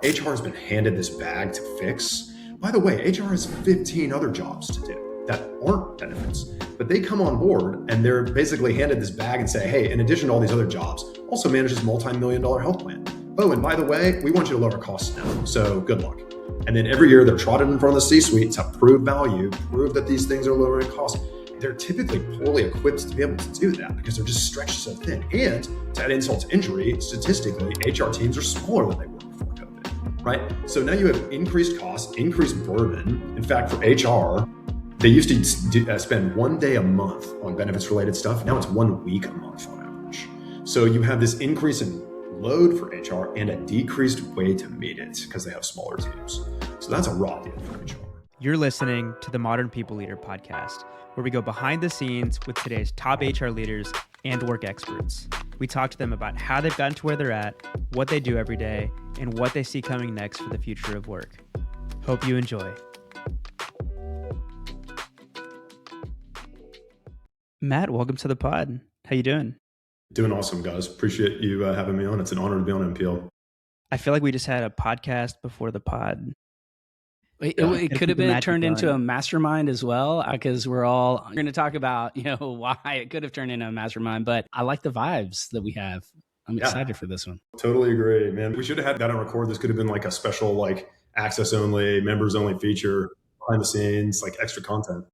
HR has been handed this bag to fix. By the way, HR has 15 other jobs to do that aren't benefits, but they come on board and they're basically handed this bag and say, hey, in addition to all these other jobs, also manage this multi-million-dollar health plan. Oh, and by the way, we want you to lower costs now, so good luck. And then every year they're trotted in front of the C-suite to prove value, prove that these things are lowering costs. They're typically poorly equipped to be able to do that because they're just stretched so thin. And to add insult to injury, statistically, HR teams are smaller than they were before COVID, right? So now you have increased costs, increased burden. In fact, for HR, they used to spend 1 day a month on benefits-related stuff. Now it's 1 week a month on average. So you have this increase in load for HR and a decreased way to meet it because they have smaller teams. So that's a raw deal for HR. You're listening to the Modern People Leader podcast, where we go behind the scenes with today's top HR leaders and work experts. We talk to them about how they've gotten to where they're at, what they do every day, and what they see coming next for the future of work. Hope you enjoy. Matt, welcome to the pod. How you doing? Doing awesome, guys. Appreciate you having me on. It's an honor to be on MPL. I feel like we just had a podcast before the pod. It could have been turned into a mastermind as well, because we're going to talk about, why it could have turned into a mastermind. But I like the vibes that we have. I'm excited for this one. Totally agree, man. We should have had that on record. This could have been like a special, like access only, members only feature, behind the scenes, like extra content.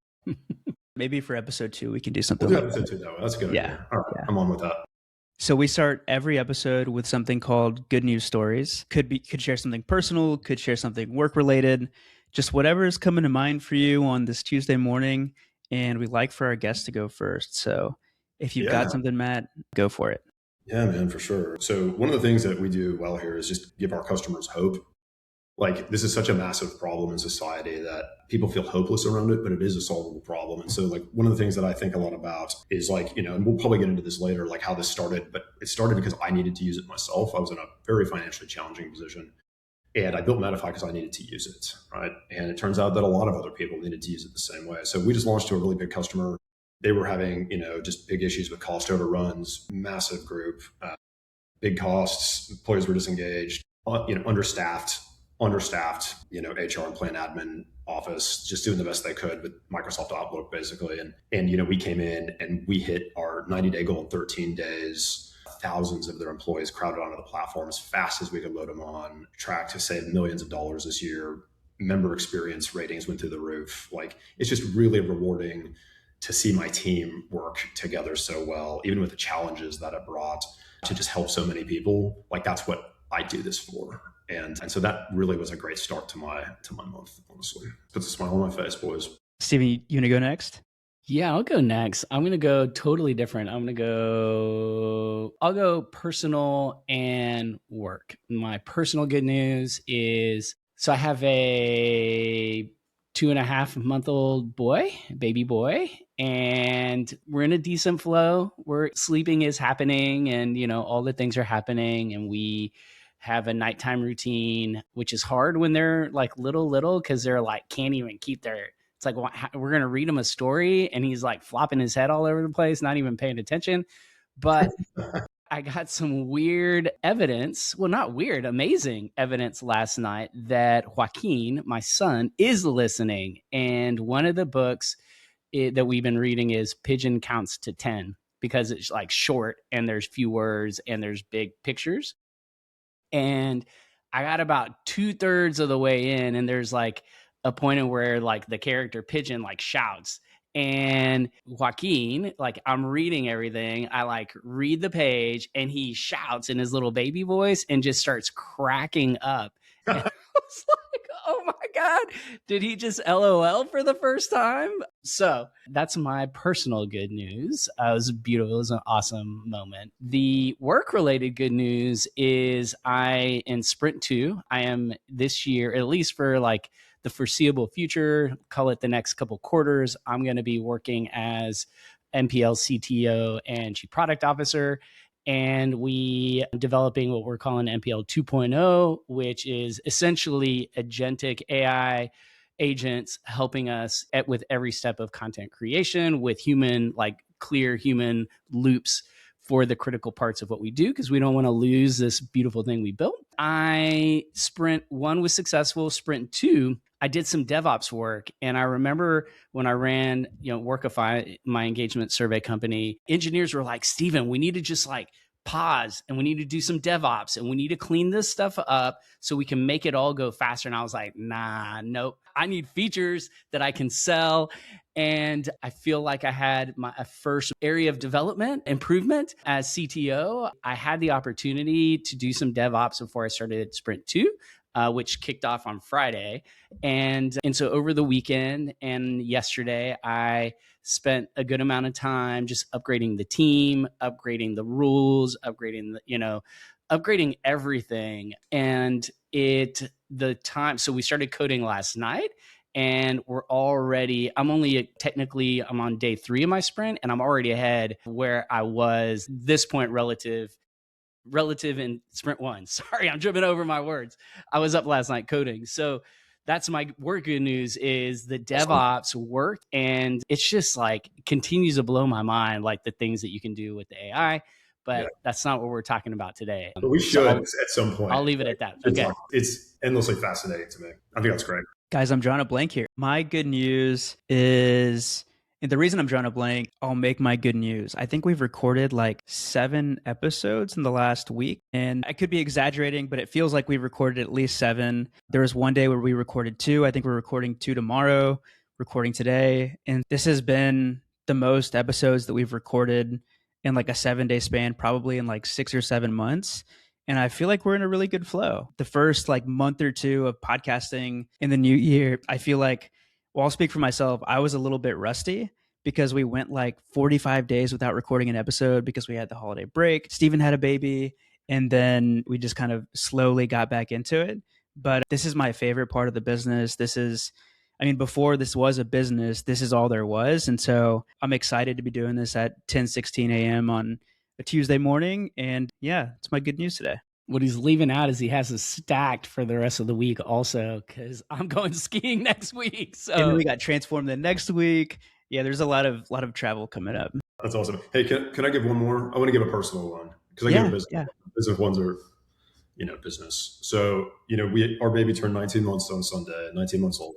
Maybe for episode 2, we can do something We'll do like episode that. 2, though. That's a good idea. All right, I'm on with that. So we start every episode with something called Good News Stories. Could share something personal, could share something work related, just whatever is coming to mind for you on this Tuesday morning. And we like for our guests to go first. So if you've got something, Matt, go for it. Yeah, man, for sure. So one of the things that we do well here is just give our customers hope. Like, this is such a massive problem in society that people feel hopeless around it, but it is a solvable problem. And so, like, one of the things that I think a lot about is, like, and we'll probably get into this later, like how this started, but it started because I needed to use it myself. I was in a very financially challenging position, and I built Medify because I needed to use it, right? And it turns out that a lot of other people needed to use it the same way. So we just launched to a really big customer. They were having, just big issues with cost overruns, massive group, big costs, employees were disengaged, understaffed, HR and plan admin office, just doing the best they could with Microsoft Outlook, basically. And we came in and we hit our 90-day goal in 13 days. Thousands of their employees crowded onto the platform as fast as we could load them on, track to save millions of dollars this year. Member experience ratings went through the roof. Like, it's just really rewarding to see my team work together so well, even with the challenges that it brought, to just help so many people. Like, that's what I do this for. And so that really was a great start to my month, honestly. Puts a smile on my face, boys. Steven, you want to go next? Yeah, I'll go next. I'm going to go totally different. I'll go personal and work. My personal good news is, so I have a 2.5-month-old baby boy, and we're in a decent flow. Sleeping is happening, and, all the things are happening, and we have a nighttime routine, which is hard when they're like little, because they're like, can't even keep their, it's like, we're going to read him a story and he's like flopping his head all over the place, not even paying attention. But I got some weird evidence. Well, not weird, amazing evidence last night that Joaquin, my son, is listening. And one of the books that we've been reading is Pigeon Counts to 10, because it's like short and there's few words and there's big pictures. And I got about 2/3 of the way in, and there's like a point where like the character Pigeon like shouts, and Joaquin, like, I'm reading everything. I like read the page and he shouts in his little baby voice and just starts cracking up. And I was like, oh my God, did he just LOL for the first time? So that's my personal good news. It was beautiful. It was an awesome moment. The work-related good news is in Sprint 2, I am this year, at least for like the foreseeable future, call it the next couple quarters, I'm going to be working as MPL CTO and Chief Product Officer. And we are developing what we're calling MPL 2.0, which is essentially agentic AI agents helping us with every step of content creation with clear human loops for the critical parts of what we do because we don't want to lose this beautiful thing we built. Sprint 1 was successful. Sprint 2, I did some DevOps work. And I remember when I ran, Workify, my engagement survey company, engineers were like, Steven, we need to just like pause and we need to do some DevOps and we need to clean this stuff up so we can make it all go faster. And I was like, nah, nope. I need features that I can sell. And I feel like I had my first area of development improvement as CTO. I had the opportunity to do some DevOps before I started Sprint 2. Which kicked off on Friday. And so over the weekend and yesterday, I spent a good amount of time just upgrading the team, upgrading the rules, upgrading everything. And so we started coding last night. And I'm on day 3 of my sprint, and I'm already ahead where I was this point relative in sprint 1. Sorry, I'm tripping over my words. I was up last night coding. So that's my work good news is the DevOps work. And it's just like continues to blow my mind, like the things that you can do with the AI. But that's not what we're talking about today. But we should at some point. I'll leave it at that. Okay. It's endlessly fascinating to me. I think that's great. Guys, I'm drawing a blank here. My good news is, and the reason I'm drawing a blank, I'll make my good news. I think we've recorded like 7 episodes in the last week. And I could be exaggerating, but it feels like we've recorded at least 7. There was one day where we recorded 2. I think we're recording 2 tomorrow, recording today. And this has been the most episodes that we've recorded in like a 7-day span, probably in like 6 or 7 months. And I feel like we're in a really good flow. The first like month or 2 of podcasting in the new year, I feel like, well, I'll speak for myself. I was a little bit rusty because we went like 45 days without recording an episode because we had the holiday break. Steven had a baby, and then we just kind of slowly got back into it. But this is my favorite part of the business. Before this was a business, this is all there was. And so I'm excited to be doing this at 10:16 a.m. on a Tuesday morning. And yeah, it's my good news today. What he's leaving out is he has us stacked for the rest of the week also because I'm going skiing next week. So and then we got transformed the next week. Yeah, there's a lot of travel coming up. That's awesome. Hey, can I give one more? I want to give a personal one because I give a business. Yeah. Business ones are, business. So, our baby turned 19 months on Sunday, 19 months old.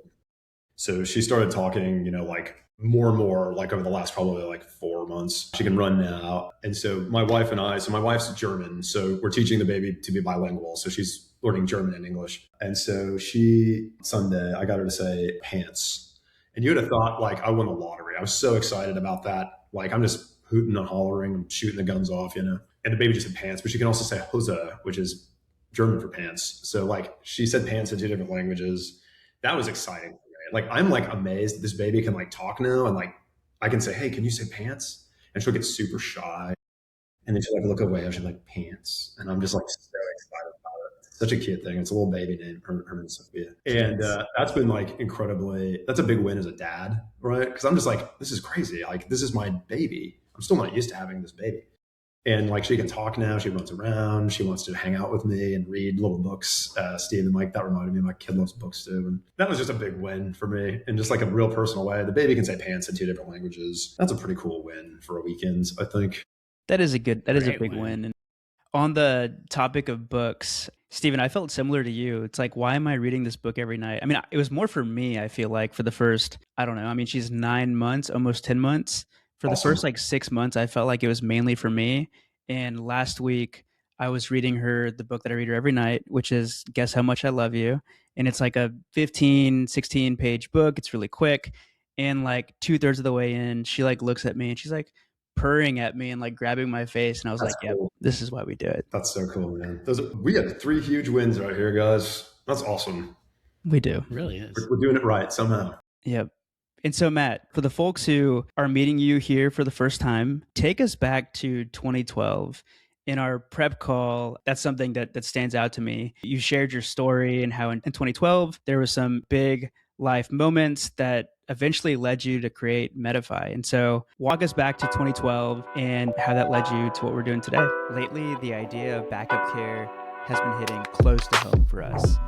So she started talking, like more and more, like over the last probably like 4 months. She can run now. And so my wife's German. So we're teaching the baby to be bilingual. So she's learning German and English. And so Sunday, I got her to say pants. And you would have thought like I won the lottery. I was so excited about that. Like I'm just hooting and hollering and shooting the guns off, And the baby just said pants, but she can also say Hose, which is German for pants. So like she said pants in 2 different languages. That was exciting. Like, I'm like amazed that this baby can like talk now. And like, I can say, hey, can you say pants? And she'll get super shy. And then she'll like look away and she'll like pants. And I'm just like so excited about it. It's such a cute thing. It's a little baby name, her name Sophia. And that's been like that's a big win as a dad, right? Because I'm just like, this is crazy. Like, this is my baby. I'm still not used to having this baby. And like she can talk now, she runs around, she wants to hang out with me and read little books. Steven, like that reminded me, my kid loves books too. And that was just a big win for me in just like a real personal way. The baby can say pants in 2 different languages. That's a pretty cool win for a weekend, I think. That is a big win. And on the topic of books, Steven, I felt similar to you. It's like, why am I reading this book every night? I mean, it was more for me, I feel like, for the first, I don't know. I mean, she's 9 months, almost 10 months. For the first like 6 months, I felt like it was mainly for me. And last week, I was reading her the book that I read her every night, which is Guess How Much I Love You. And it's like a 15, 16 page book. It's really quick. And like 2/3 of the way in, she like looks at me and she's like purring at me and like grabbing my face. And I was That's like, cool. Yeah, this is why we do it. That's so cool, man. We got 3 huge wins right here, guys. That's awesome. We do. It really is. We're doing it right somehow. Yep. And so, Matt, for the folks who are meeting you here for the first time, take us back to 2012. In our prep call, that's something that stands out to me. You shared your story and how in 2012, there were some big life moments that eventually led you to create Medify. And so walk us back to 2012 and how that led you to what we're doing today. Lately, the idea of backup care has been hitting close to home for us.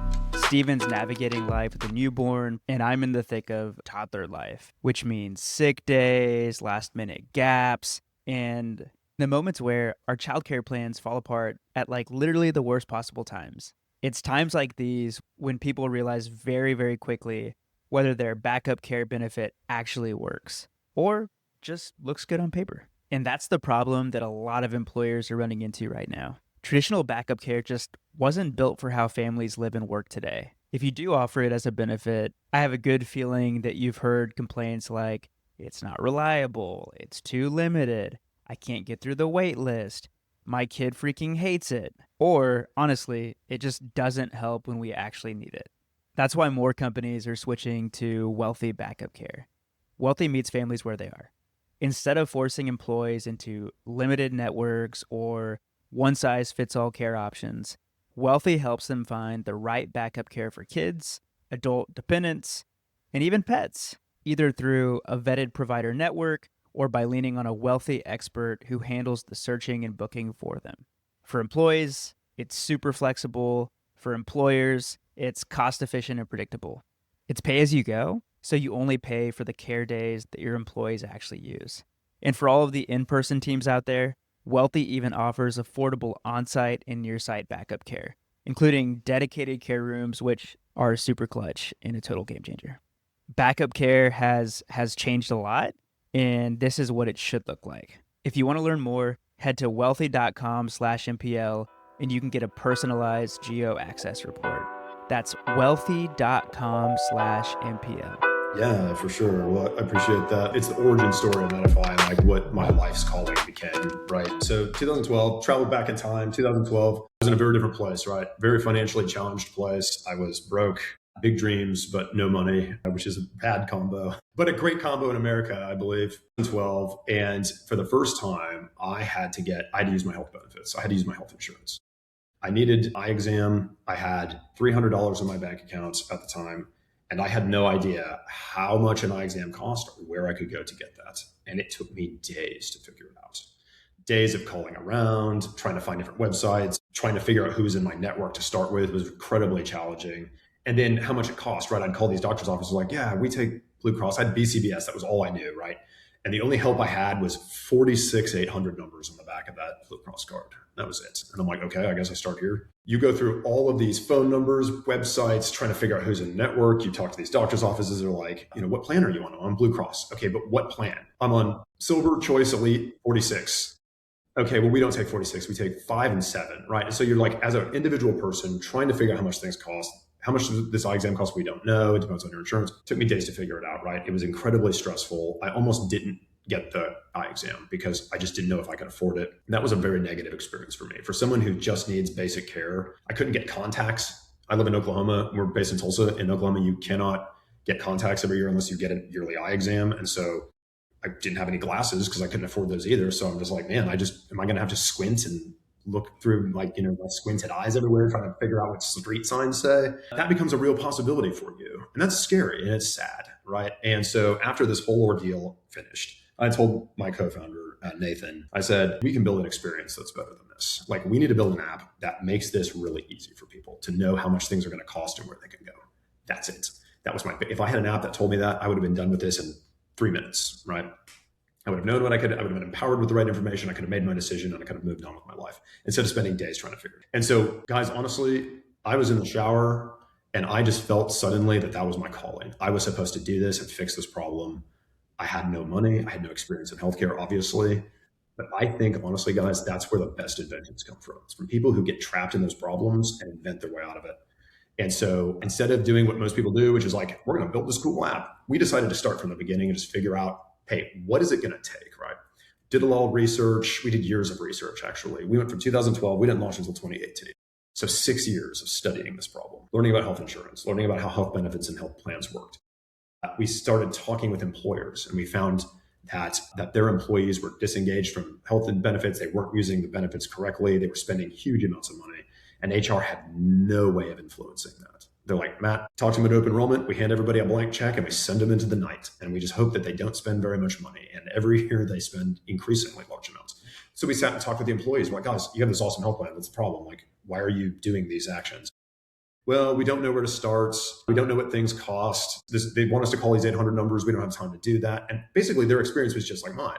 Steven's navigating life with a newborn, and I'm in the thick of toddler life, which means sick days, last minute gaps, and The moments where our childcare plans fall apart at like literally the worst possible times. It's times like these when people realize very, very quickly whether their backup care benefit actually works or just looks good on paper. And that's the problem that a lot of employers are running into right now. Traditional backup care just wasn't built for how families live and work today. If you do offer it as a benefit, I have a good feeling that you've heard complaints like, it's not reliable, it's too limited, I can't get through the wait list, my kid freaking hates it, or honestly, it just doesn't help when we actually need it. That's why more companies are switching to Wealthy backup care. Wealthy meets families where they are. Instead of forcing employees into limited networks or one size fits all care options, Wealthy helps them find the right backup care for kids, adult dependents, and even pets, either through a vetted provider network or by leaning on a Wealthy expert who handles the searching and booking for them. For employees, it's super flexible. For employers, it's cost efficient and predictable. It's pay as you go, so you only pay for the care days that your employees actually use. And for all of the in-person teams out there, Wealthy even offers affordable on-site and near-site backup care, including dedicated care rooms, which are super clutch and a total game changer. Backup care has changed a lot, and this is what it should look like. If you want to learn more, head to wealthy.com/MPL and you can get a personalized geo access report. That's wealthy.com/MPL. Yeah, for sure. Well, I appreciate that. It's the origin story of Medify and like what my life's calling became, right? So 2012, traveled back in time. 2012, I was in a very different place, right? Very financially challenged place. I was broke, big dreams, but no money, which is a bad combo, but a great combo in America, I believe. 2012, and for the first time, I had to use my health benefits. I had to use my health insurance. I needed eye exam. I had $300 in my bank account at the time. And I had no idea how much an eye exam cost or where I could go to get that. And it took me days to figure it out. Days of calling around, trying to find different websites, trying to figure out who was in my network to start with was incredibly challenging. And then how much it cost, right? I'd call these doctor's offices like, yeah, we take Blue Cross. I had BCBS. That was all I knew, right? And the only help I had was 46 800 numbers on the back of that Blue Cross card. That was it. And I'm like, okay, I guess I start here. You go through all of these phone numbers, websites, trying to figure out who's in the network. You talk to these doctor's offices. They're like, what plan are you on? I'm on Blue Cross. Okay, but what plan? I'm on Silver, Choice, Elite, 46. Okay, well, we don't take 46. We take 5 and 7, right? And so you're like, as an individual person, trying to figure out how much things cost. How much does this eye exam cost? We don't know. It depends on your insurance. It took me days to figure it out, right? It was incredibly stressful. I almost didn't get the eye exam because I just didn't know if I could afford it. And that was a very negative experience for me. For someone who just needs basic care, I couldn't get contacts. I live in Oklahoma. We're based in Tulsa. In Oklahoma, you cannot get contacts every year unless you get a yearly eye exam. And so I didn't have any glasses because I couldn't afford those either. So I'm just like, man, am I going to have to squint and look through my squinted eyes everywhere, trying to figure out what street signs say? That becomes a real possibility for you. And that's scary and it's sad, right? And so after this whole ordeal finished, I told my co-founder, Nathan, I said, we can build an experience that's better than this. Like, we need to build an app that makes this really easy for people to know how much things are going to cost and where they can go. That's it. That was if I had an app that told me that, I would have been done with this in 3 minutes, right? I would have known I would have been empowered with the right information. I could have made my decision and I could have moved on with my life instead of spending days trying to figure it out. And so, guys, honestly, I was in the shower and I just felt suddenly that was my calling. I was supposed to do this and fix this problem. I had no money. I had no experience in healthcare, obviously. But I think, honestly, guys, that's where the best inventions come from. It's from people who get trapped in those problems and invent their way out of it. And so instead of doing what most people do, which is like, we're going to build this cool app, we decided to start from the beginning and just figure out, hey, what is it going to take, right? Did a lot of research. We did years of research, actually. We went from 2012. We didn't launch until 2018. So 6 years of studying this problem, learning about health insurance, learning about how health benefits and health plans worked. We started talking with employers and we found that their employees were disengaged from health and benefits. They weren't using the benefits correctly. They were spending huge amounts of money and HR had no way of influencing that. They're like, Matt, talk to them at open enrollment. We hand everybody a blank check and we send them into the night. And we just hope that they don't spend very much money. And every year they spend increasingly large amounts. So we sat and talked with the employees. We're like, guys, you have this awesome health plan. That's the problem. Like, why are you doing these actions? Well, we don't know where to start. We don't know what things cost. They want us to call these 800 numbers. We don't have time to do that. And basically their experience was just like mine.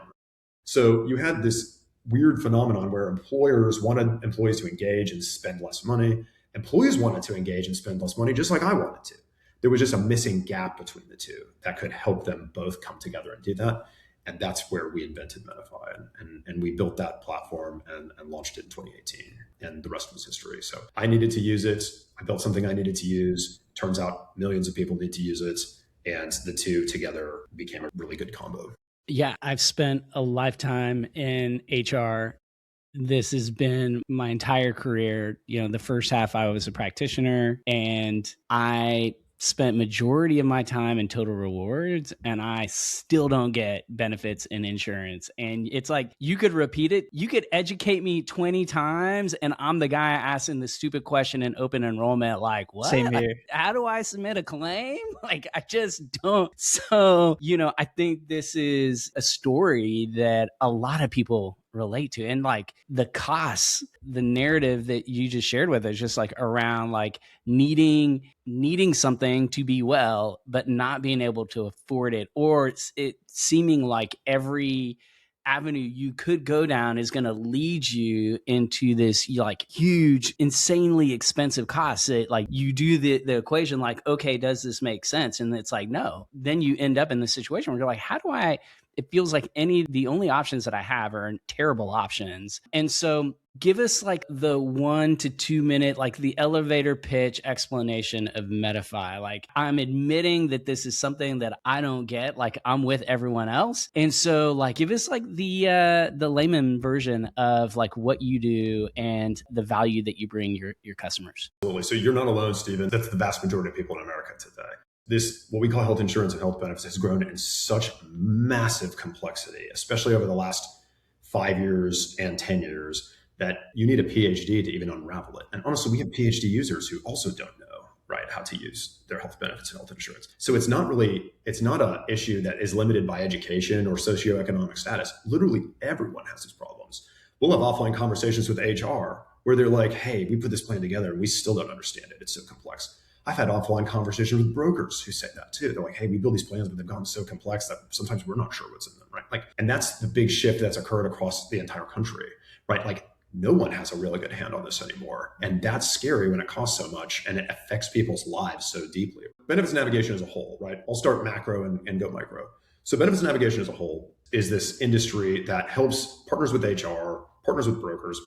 So you had this weird phenomenon where employers wanted employees to engage and spend less money. Employees wanted to engage and spend less money, just like I wanted to. There was just a missing gap between the two that could help them both come together and do that. And that's where we invented Medify. And we built that platform and launched it in 2018. And the rest was history. So I needed to use it. I built something I needed to use. Turns out millions of people need to use it. And the two together became a really good combo. Yeah, I've spent a lifetime in HR. This has been my entire career. The first half I was a practitioner, and I spent majority of my time in total rewards, and I still don't get benefits and insurance. And it's like, you could repeat it. You could educate me 20 times and I'm the guy asking the stupid question in open enrollment, like, what? Same here. How do I submit a claim? Like, I just don't. So, I think this is a story that a lot of people relate to. And like the costs, the narrative that you just shared with us, just like around like needing something to be well, but not being able to afford it, or it seeming like every avenue you could go down is going to lead you into this like huge, insanely expensive cost. That like you do the equation, like, okay, does this make sense? And it's like, no. Then you end up in the situation where you're like, how do I? It feels like the only options that I have are terrible options. And so give us like the 1 to 2 minute, like the elevator pitch explanation of Medify. Like, I'm admitting that this is something that I don't get, like I'm with everyone else. And so like, give us like the layman version of like what you do and the value that you bring your customers. Absolutely. So you're not alone, Stephen. That's the vast majority of people in America today. This, what we call health insurance and health benefits, has grown in such massive complexity, especially over the last 5 years and 10 years, that you need a PhD to even unravel it. And honestly, we have PhD users who also don't know, right, how to use their health benefits and health insurance. So it's not an issue that is limited by education or socioeconomic status. Literally everyone has these problems. We'll have offline conversations with HR where they're like, hey, we put this plan together and we still don't understand it. It's so complex. I've had offline conversations with brokers who say that too. They're like, hey, we build these plans, but they've gotten so complex that sometimes we're not sure what's in them, right? Like, and that's the big shift that's occurred across the entire country, right? Like, no one has a really good hand on this anymore. And that's scary when it costs so much and it affects people's lives so deeply. Benefits navigation as a whole, right? I'll start macro and go micro. So benefits navigation as a whole is this industry that helps partners with HR, partners with brokers,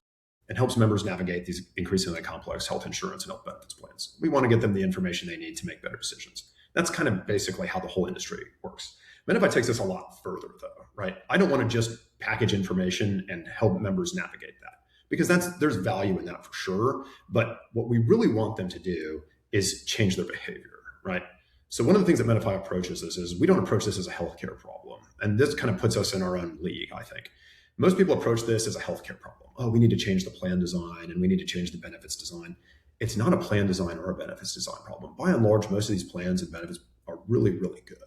and helps members navigate these increasingly complex health insurance and health benefits plans. We want to get them the information they need to make better decisions. That's kind of basically how the whole industry works. Medify takes this a lot further though, right? I don't want to just package information and help members navigate that, because there's value in that for sure. But what we really want them to do is change their behavior, right? So one of the things that Medify approaches this is we don't approach this as a healthcare problem. And this kind of puts us in our own league, I think. Most people approach this as a healthcare problem. Oh, we need to change the plan design and we need to change the benefits design. It's not a plan design or a benefits design problem. By and large, most of these plans and benefits are really, really good.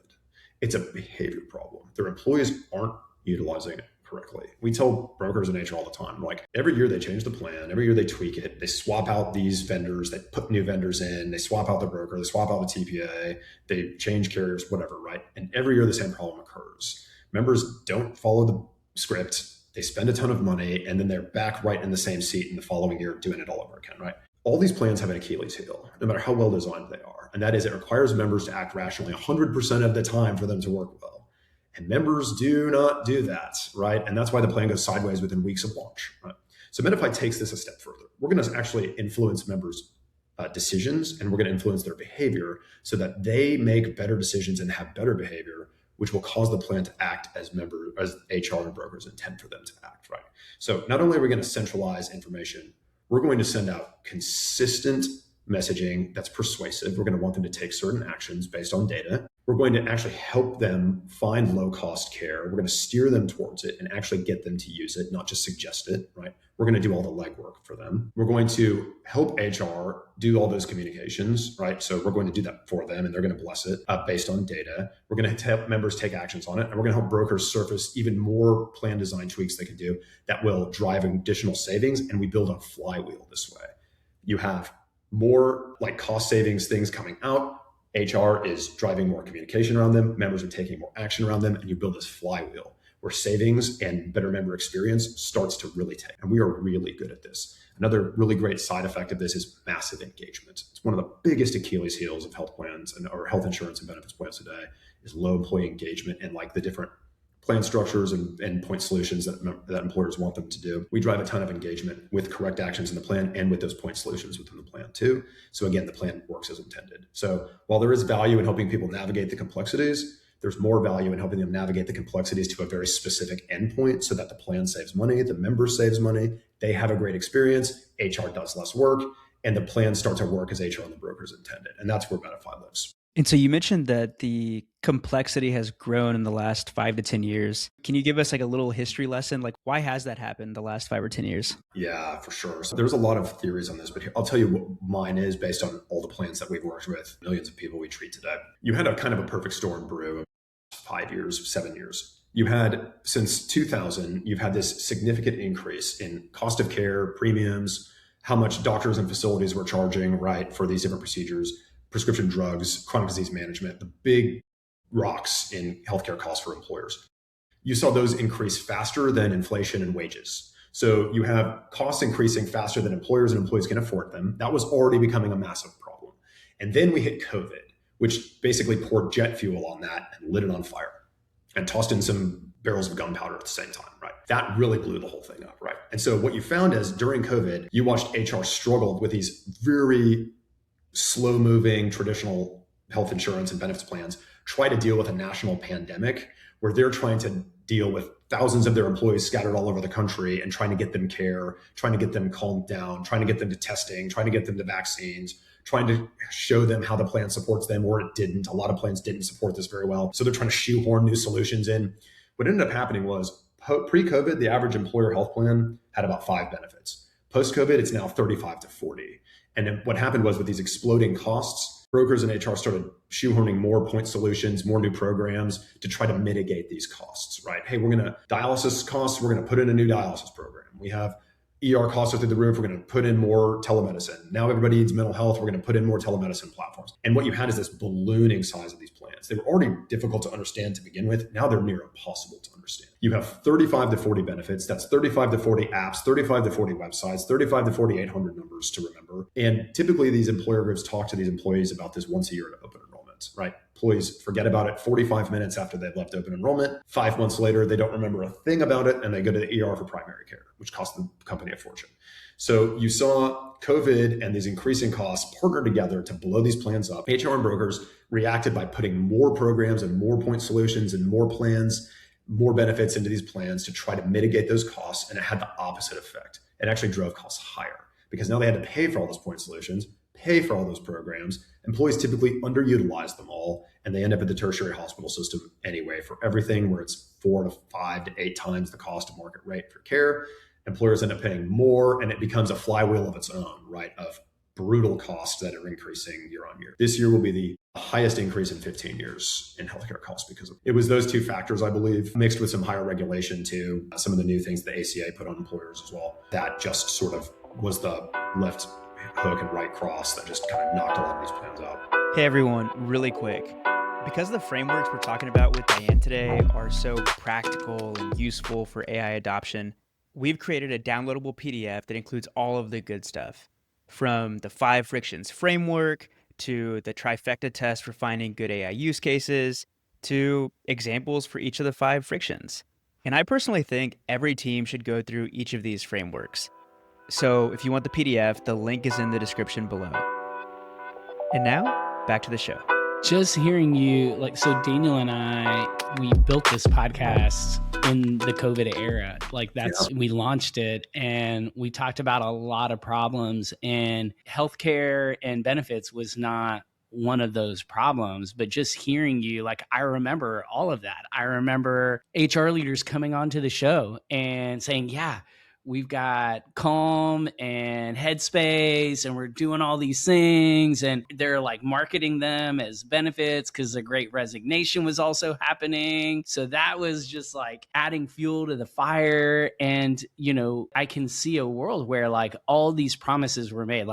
It's a behavior problem. Their employees aren't utilizing it correctly. We tell brokers and HR all the time, like every year they change the plan, every year they tweak it, they swap out these vendors, they put new vendors in, they swap out the broker, they swap out the TPA, they change carriers, whatever, right? And every year the same problem occurs. Members don't follow the script. They spend a ton of money and then they're back right in the same seat in the following year doing it all over again, right? All these plans have an Achilles heel, no matter how well designed they are. And that is, it requires members to act rationally 100% of the time for them to work well. And members do not do that, right? And that's why the plan goes sideways within weeks of launch, right? So Medify takes this a step further. We're going to actually influence members' decisions, and we're going to influence their behavior so that they make better decisions and have better behavior, which will cause the plan to act as HR and brokers intend for them to act, right? So not only are we going to centralize information, we're going to send out consistent messaging that's persuasive. We're going to want them to take certain actions based on data. We're going to actually help them find low-cost care. We're going to steer them towards it and actually get them to use it, not just suggest it, right? We're going to do all the legwork for them. We're going to help HR do all those communications, right? So we're going to do that for them and they're going to bless it based on data. We're going to help members take actions on it. And we're going to help brokers surface even more plan design tweaks they can do that will drive additional savings. And we build a flywheel this way. You have more like cost savings things coming out. HR is driving more communication around them. Members are taking more action around them. And you build this flywheel where savings and better member experience starts to really take. And we are really good at this. Another really great side effect of this is massive engagement. It's one of the biggest Achilles heels of health plans or health insurance and benefits plans today is low employee engagement and like the different plan structures and point solutions that employers want them to do. We drive a ton of engagement with correct actions in the plan and with those point solutions within the plan too. So again, the plan works as intended. So while there is value in helping people navigate the complexities, there's more value in helping them navigate the complexities to a very specific endpoint so that the plan saves money, the member saves money, they have a great experience, HR does less work, and the plan starts to work as HR and the brokers intended. And that's where Medify lives. And so you mentioned that the complexity has grown in the last 5 to 10 years. Can you give us like a little history lesson? Like why has that happened the last 5 or 10 years? Yeah, for sure. So there's a lot of theories on this, but I'll tell you what mine is based on all the plans that we've worked with, millions of people we treat today. You had a kind of a perfect storm brew of 5 years, 7 years. You had, since 2000, you've had this significant increase in cost of care, premiums, how much doctors and facilities were charging, right, for these different procedures, prescription drugs, chronic disease management, the big rocks in healthcare costs for employers. You saw those increase faster than inflation and wages. So you have costs increasing faster than employers and employees can afford them. That was already becoming a massive problem. And then we hit COVID, which basically poured jet fuel on that and lit it on fire and tossed in some barrels of gunpowder at the same time, right? That really blew the whole thing up, right? And so what you found is during COVID, you watched HR struggled with these very slow-moving traditional health insurance and benefits plans try to deal with a national pandemic where they're trying to deal with thousands of their employees scattered all over the country and trying to get them care, trying to get them calmed down, trying to get them to testing, trying to get them to vaccines, trying to show them how the plan supports them, or it didn't. A lot of plans didn't support this very well. So they're trying to shoehorn new solutions in. What ended up happening was pre-COVID, the average employer health plan had about 5 benefits. Post-COVID, it's now 35 to 40. And then what happened was with these exploding costs, brokers and HR started shoehorning more point solutions, more new programs to try to mitigate these costs, right? Hey, we're going to dialysis costs. We're going to put in a new dialysis program. We have ER costs are through the roof. We're going to put in more telemedicine. Now everybody needs mental health. We're going to put in more telemedicine platforms. And what you had is this ballooning size of these plans. They were already difficult to understand to begin with. Now they're near impossible to understand. You have 35 to 40 benefits. That's 35 to 40 apps, 35 to 40 websites, 35 to 40 800 numbers to remember. And typically these employer groups talk to these employees about this once a year at open enrollment, right? Employees forget about it 45 minutes after they've left open enrollment. 5 months later, they don't remember a thing about it and they go to the ER for primary care, which costs the company a fortune. So you saw COVID and these increasing costs partner together to blow these plans up. HR and brokers reacted by putting more programs and more point solutions and more plans, more benefits into these plans to try to mitigate those costs. And it had the opposite effect. It actually drove costs higher because now they had to pay for all those point solutions, pay for all those programs. Employees typically underutilize them all, and they end up at the tertiary hospital system anyway for everything where it's 4 to 5 to 8 times the cost of market rate for care. Employers end up paying more, and it becomes a flywheel of its own, right, of brutal costs that are increasing year on year. This year will be the highest increase in 15 years in healthcare costs because of it. Was those two factors, I believe, mixed with some higher regulation too, some of the new things the ACA put on employers as well. That just sort of was the left hook and right cross that just kind of knocked a lot of these plans out. Hey everyone, really quick. Because the frameworks we're talking about with Diane today are so practical and useful for AI adoption, we've created a downloadable PDF that includes all of the good stuff. From the 5 frictions framework, to the trifecta test for finding good AI use cases, to examples for each of the 5 frictions. And I personally think every team should go through each of these frameworks. So if you want the PDF, the link is in the description below. And now, back to the show. Just hearing you, so Daniel and I, we built this podcast in the COVID era. We launched it and we talked about a lot of problems, and healthcare and benefits was not one of those problems. But just hearing you, I remember all of that. I remember HR leaders coming onto the show and saying, yeah, we've got Calm and Headspace, and we're doing all these things. And they're marketing them as benefits because the Great Resignation was also happening. So that was just adding fuel to the fire. And, I can see a world where all these promises were made,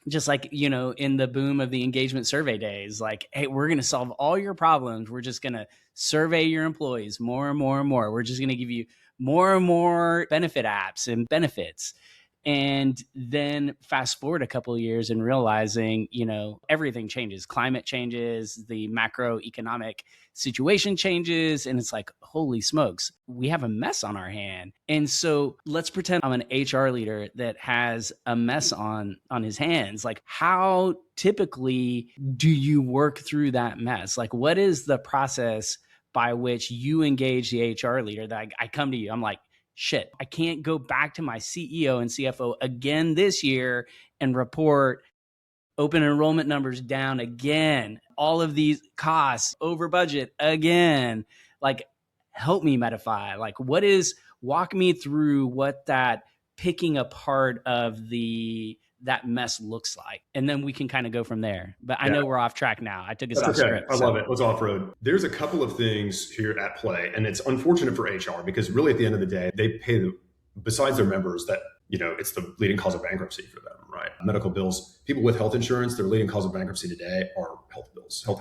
just like, in the boom of the engagement survey days, like, hey, we're going to solve all your problems. We're just going to survey your employees more and more and more. We're just going to give you more and more benefit apps and benefits. And then fast forward a couple of years and realizing, everything changes. Climate changes, the macroeconomic situation changes. And it's like, holy smokes, we have a mess on our hand. And so let's pretend I'm an HR leader that has a mess on his hands. Like, how typically do you work through that mess? Like, what is the process by which you engage the HR leader that I come to you? I'm like, shit, I can't go back to my CEO and CFO again this year and report open enrollment numbers down again, all of these costs over budget again. Like, help me, Medify. Like, walk me through what that picking apart of that mess looks like. And then we can kind of go from there. But I know we're off track now. I took us off script. I love it. Let's off-road. There's a couple of things here at play, and it's unfortunate for HR because really at the end of the day, they pay besides their members that, it's the leading cause of bankruptcy for them, right? Medical bills, people with health insurance, their leading cause of bankruptcy today are health bills, health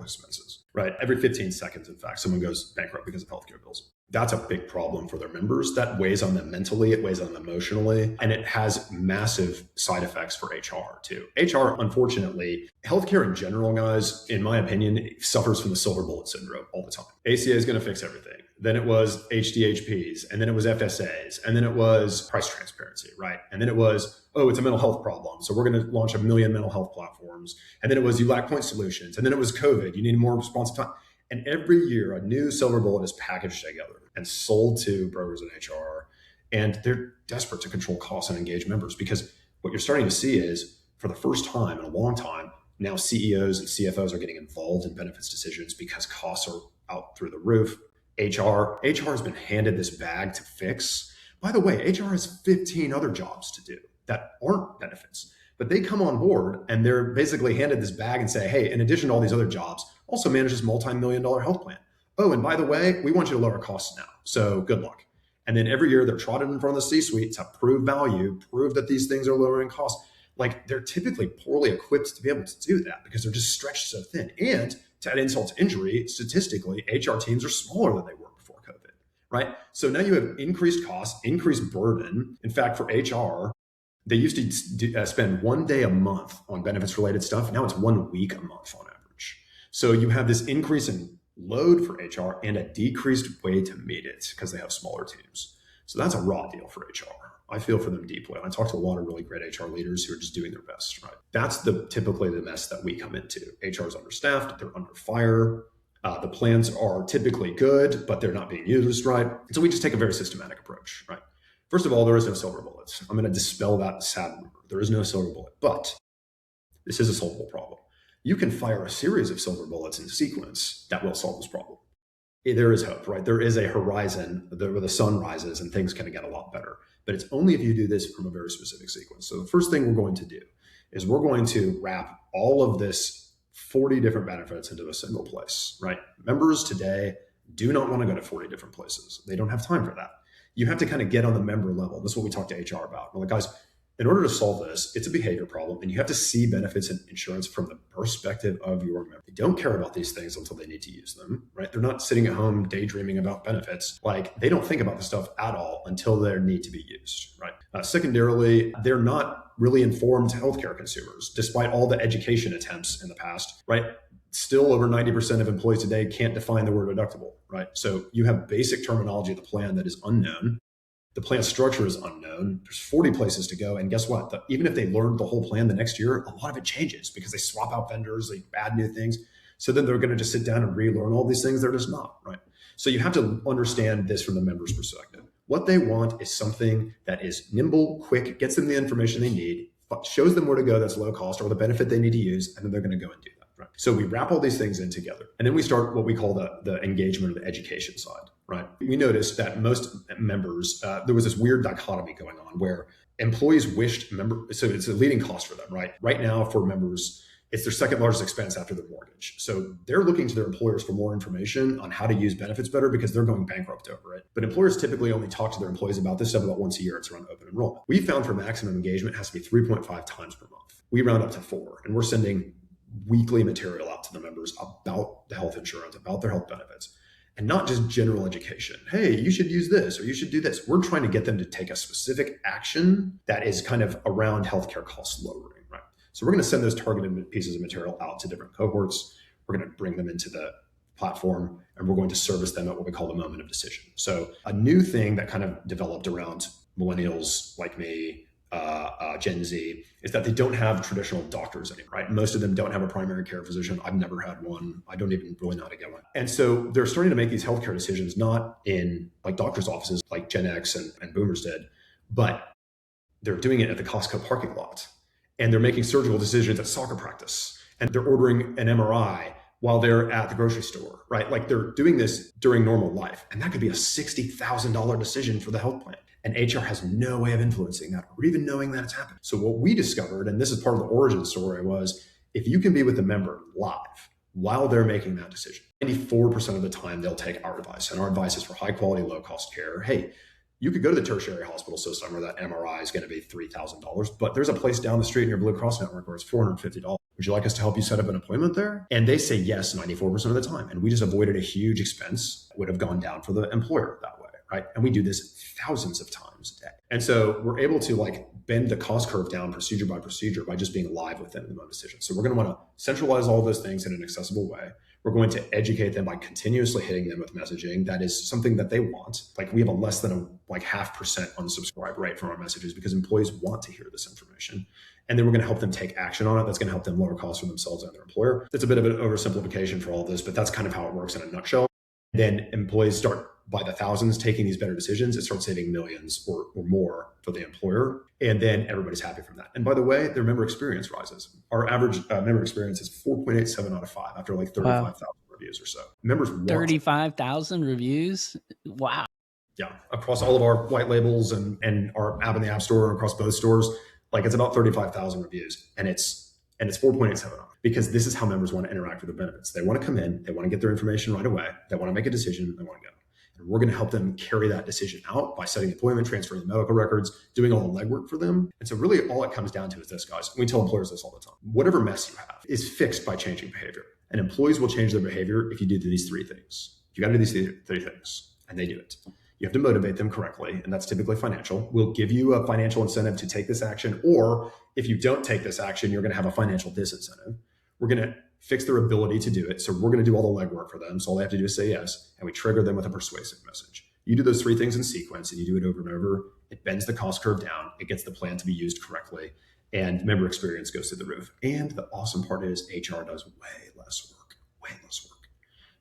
expenses, right? Every 15 seconds, in fact, someone goes bankrupt because of healthcare bills. That's a big problem for their members. That weighs on them mentally, it weighs on them emotionally, and it has massive side effects for HR too. HR, unfortunately, healthcare in general, guys, in my opinion, suffers from the silver bullet syndrome all the time. ACA is going to fix everything. Then it was HDHPs, and then it was FSAs, and then it was price transparency, right? And then it was, it's a mental health problem, so we're going to launch 1 million mental health platforms. And then it was, you lack point solutions. And then it was COVID, you need more responsive time. And every year, a new silver bullet is packaged together and sold to brokers and HR. And they're desperate to control costs and engage members, because what you're starting to see is, for the first time in a long time, now CEOs and CFOs are getting involved in benefits decisions because costs are out through the roof. HR has been handed this bag to fix. By the way, HR has 15 other jobs to do that aren't benefits. But they come on board and they're basically handed this bag and say, hey, in addition to all these other jobs, also manage this multi-million-dollar health plan. Oh, and by the way, we want you to lower costs now. So good luck. And then every year they're trotted in front of the C-suite to prove value, prove that these things are lowering costs. Like, they're typically poorly equipped to be able to do that because they're just stretched so thin. And to add insult to injury, statistically, HR teams are smaller than they were before COVID, right? So now you have increased costs, increased burden. In fact, for HR, they used to spend 1 day a month on benefits related stuff. Now it's 1 week a month on average. So you have this increase in load for HR and a decreased way to meet it because they have smaller teams. So that's a raw deal for HR. I feel for them deeply. And I talk to a lot of really great HR leaders who are just doing their best, right? That's typically the mess that we come into. HR is understaffed, they're under fire. The plans are typically good, but they're not being used right. So we just take a very systematic approach, right? First of all, there is no silver bullets. I'm going to dispel that sad rumor. There is no silver bullet, but this is a solvable problem. You can fire a series of silver bullets in sequence that will solve this problem. There is hope, right? There is a horizon where the sun rises and things can get a lot better. But it's only if you do this from a very specific sequence. So the first thing we're going to do is we're going to wrap all of this 40 different benefits into a single place, right? Members today do not want to go to 40 different places. They don't have time for that. You have to kind of get on the member level. This is what we talk to HR about. We're like, guys, in order to solve this, it's a behavior problem, and you have to see benefits and insurance from the perspective of your member. They don't care about these things until they need to use them, right? They're not sitting at home daydreaming about benefits. Like, they don't think about this stuff at all until they need to be used, right? Secondarily, they're not really informed healthcare consumers, despite all the education attempts in the past, right? Still over 90% of employees today can't define the word deductible, right? So you have basic terminology of the plan that is unknown. The plan structure is unknown. There's 40 places to go. And guess what? Even if they learned the whole plan the next year, a lot of it changes because they swap out vendors, they add new things. So then they're going to just sit down and relearn all these things. They're just not, right? So you have to understand this from the member's perspective. What they want is something that is nimble, quick, gets them the information they need, shows them where to go that's low cost or the benefit they need to use, and then they're going to go and do that. Right. So we wrap all these things in together, and then we start what we call the engagement or the education side, right? We noticed that most members, there was this weird dichotomy going on where employees wished so it's a leading cost for them, right? Right now for members, it's their second largest expense after their mortgage. So they're looking to their employers for more information on how to use benefits better because they're going bankrupt over it. But employers typically only talk to their employees about this stuff about once a year. It's around open enrollment. We found for maximum engagement, it has to be 3.5 times per month. We round up to 4, and we're sending weekly material out to the members about the health insurance, about their health benefits, and not just general education. Hey, you should use this or you should do this. We're trying to get them to take a specific action that is kind of around healthcare cost lowering, right? So we're going to send those targeted pieces of material out to different cohorts. We're going to bring them into the platform, and we're going to service them at what we call the moment of decision. So a new thing that kind of developed around millennials like me, Gen Z, is that they don't have traditional doctors anymore, right? Most of them don't have a primary care physician. I've never had one. I don't even really know how to get one. And so they're starting to make these healthcare decisions, not in like doctor's offices like Gen X and boomers did, but they're doing it at the Costco parking lot. And they're making surgical decisions at soccer practice. And they're ordering an MRI while they're at the grocery store, right? Like they're doing this during normal life. And that could be a $60,000 decision for the health plan. And HR has no way of influencing that or even knowing that it's happened. So what we discovered, and this is part of the origin story, was if you can be with the member live while they're making that decision, 94% of the time they'll take our advice. And our advice is for high quality, low cost care. Hey, you could go to the tertiary hospital system where that MRI is going to be $3,000, but there's a place down the street in your Blue Cross network where it's $450. Would you like us to help you set up an appointment there? And they say yes 94% of the time. And we just avoided a huge expense that would have gone down for the employer that way, right? And we do this thousands of times a day. And so we're able to like bend the cost curve down procedure by procedure by just being live within the moment decision. So we're going to want to centralize all those things in an accessible way. We're going to educate them by continuously hitting them with messaging that is something that they want. Like we have a less than a 0.5% unsubscribe rate from our messages because employees want to hear this information. And then we're going to help them take action on it. That's going to help them lower costs for themselves and their employer. It's a bit of an oversimplification for all of this, but that's kind of how it works in a nutshell. Then employees start by the thousands taking these better decisions. It starts saving millions or more for the employer. And then everybody's happy from that. And by the way, their member experience rises. Our average member experience is 4.87 out of 5 after like 35,000 reviews or so. Members want 35,000 reviews? Wow. Yeah, across all of our white labels and our app in the App Store and across both stores, like it's about 35,000 reviews, and it's 4.87 because this is how members want to interact with the benefits. They want to come in, they want to get their information right away, they want to make a decision, they want to go. And we're going to help them carry that decision out by setting the appointment, transferring the medical records, doing all the legwork for them. And so really all it comes down to is this, guys. We tell employers this all the time. Whatever mess you have is fixed by changing behavior. And employees will change their behavior if you do these 3 things. You got to do these 3 things, and they do it. You have to motivate them correctly, and that's typically financial. We'll give you a financial incentive to take this action, or if you don't take this action, you're going to have a financial disincentive. We're going to fix their ability to do it. So we're going to do all the legwork for them. So all they have to do is say yes, and we trigger them with a persuasive message. You do those 3 things in sequence, and you do it over and over. It bends the cost curve down. It gets the plan to be used correctly, and member experience goes through the roof. And the awesome part is HR does way less work,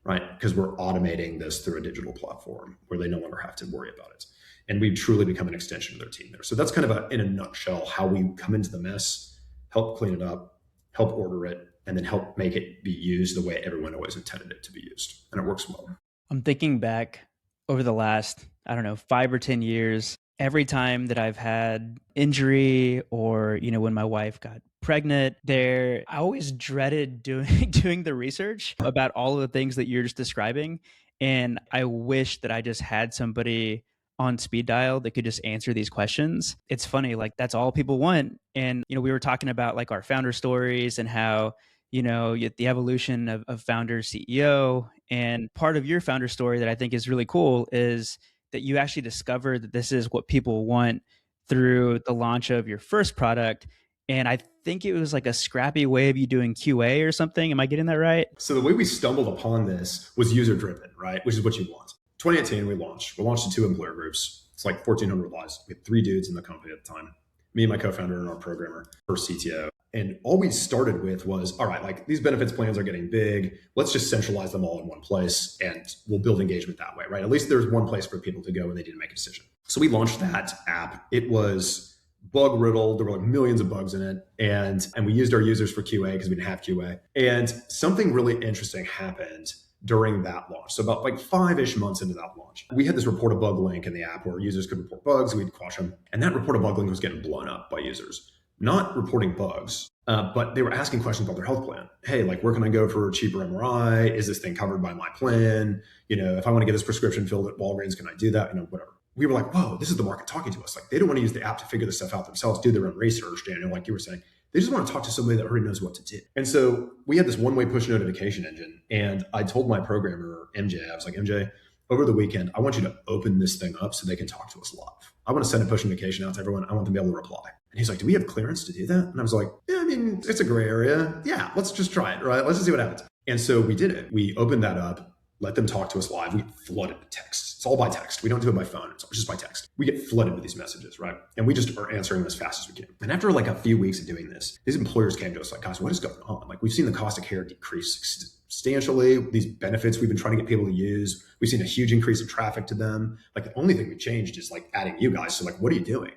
right? Because we're automating this through a digital platform where they no longer have to worry about it. And we truly become an extension of their team there. So that's kind of in a nutshell, how we come into the mess, help clean it up, help order it, and then help make it be used the way everyone always intended it to be used. And it works well. I'm thinking back over the last, 5 or 10 years, every time that I've had injury or, when my wife got pregnant, I always dreaded doing the research about all of the things that you're just describing. And I wish that I just had somebody on speed dial that could just answer these questions. It's funny, like that's all people want. And, we were talking about like our founder stories and how, the evolution of founder CEO. And part of your founder story that I think is really cool is that you actually discovered that this is what people want through the launch of your first product. And I think it was like a scrappy way of you doing QA or something. Am I getting that right? So the way we stumbled upon this was user driven, right? Which is what you want. 2018, we launched to 2 employer groups. It's like 1,400 lives. We had 3 dudes in the company at the time. Me and my co-founder and our programmer, first CTO. And all we started with was, all right, like these benefits plans are getting big. Let's just centralize them all in one place and we'll build engagement that way, right? At least there's one place for people to go when they need to make a decision. So we launched that app. It was bug riddled. There were like millions of bugs in it. And we used our users for QA because we didn't have QA. And something really interesting happened during that launch. So about like 5-ish months into that launch, we had this report a bug link in the app where users could report bugs, we'd quash them. And that report a bug link was getting blown up by users, not reporting bugs, but they were asking questions about their health plan. Hey, like where can I go for a cheaper MRI? Is this thing covered by my plan? If I want to get this prescription filled at Walgreens, can I do that? Whatever. We were like, whoa, this is the market talking to us. Like they don't want to use the app to figure this stuff out themselves, do their own research, Daniel, like you were saying. They just want to talk to somebody that already knows what to do. And so we had this one-way push notification engine. And I told my programmer, MJ, I was like, MJ, over the weekend, I want you to open this thing up so they can talk to us live. I want to send a push notification out to everyone. I want them to be able to reply. And he's like, do we have clearance to do that? And I was like, yeah, I mean, it's a gray area. Yeah, let's just try it, right? Let's just see what happens. And so we did it. We opened that up, let them talk to us live. We get flooded with text. It's all by text. We don't do it by phone. It's just by text. We get flooded with these messages, right? And we just are answering them as fast as we can. And after like a few weeks of doing this, these employers came to us like, guys, what is going on? Like, we've seen the cost of care decrease substantially. These benefits we've been trying to get people to use, we've seen a huge increase in traffic to them. Like, the only thing we changed is like adding you guys. So like, what are you doing?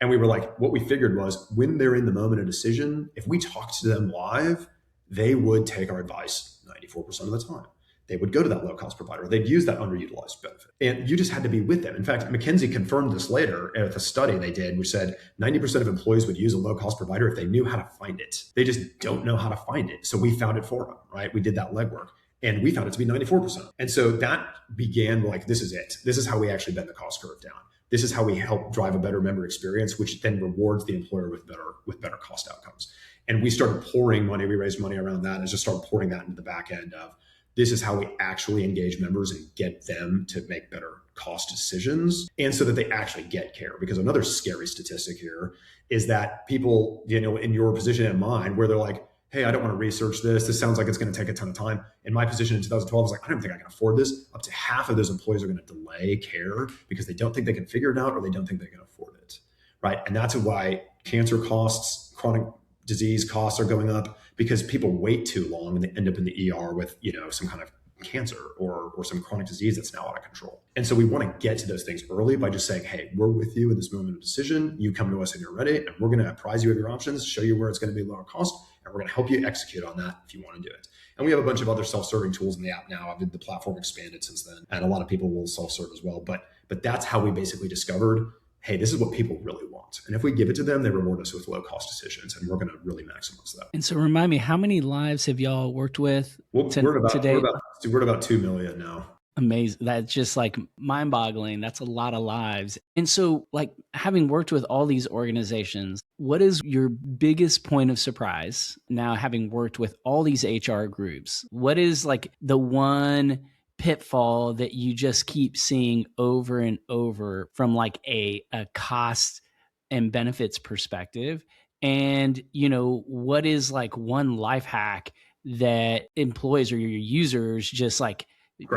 And we were like, what we figured was when they're in the moment of decision, if we talked to them live, they would take our advice 94% of the time. They would go to that low-cost provider. They'd use that underutilized benefit. And you just had to be with them. In fact, McKinsey confirmed this later at a study they did, which said 90% of employees would use a low-cost provider if they knew how to find it. They just don't know how to find it. So we found it for them, right? We did that legwork. And we found it to be 94%. And so that began like, this is it. This is how we actually bend the cost curve down. This is how we help drive a better member experience, which then rewards the employer with better cost outcomes. And we started pouring money. We raised money around that and just started pouring that into the back end of, this is how we actually engage members and get them to make better cost decisions, and so that they actually get care. Because another scary statistic here is that people, in your position and mine, where they're like, hey, I don't want to research this. This sounds like it's going to take a ton of time. In my position in 2012, I was like, I don't think I can afford this. Up to half of those employees are going to delay care because they don't think they can figure it out or they don't think they can afford it, right? And that's why cancer costs, chronic disease costs are going up, because people wait too long and they end up in the ER with, some kind of cancer or some chronic disease that's now out of control. And so we want to get to those things early by just saying, hey, we're with you in this moment of decision. You come to us and you're ready, and we're going to apprise you of your options, show you where it's going to be lower cost, and we're going to help you execute on that if you want to do it. And we have a bunch of other self-serving tools in the app now. The platform expanded since then, and a lot of people will self-serve as well. But that's how we basically discovered, hey, this is what people really want. And if we give it to them, they reward us with low-cost decisions, and we're going to really maximize that. And so remind me, how many lives have y'all worked with today? We're at about 2 million now. Amazing. That's just like mind-boggling. That's a lot of lives. And so, like, having worked with all these organizations, what is your biggest point of surprise now, having worked with all these HR groups? What is like the one pitfall that you just keep seeing over and over from like a cost and benefits perspective? And, what is like one life hack that employees or your users just like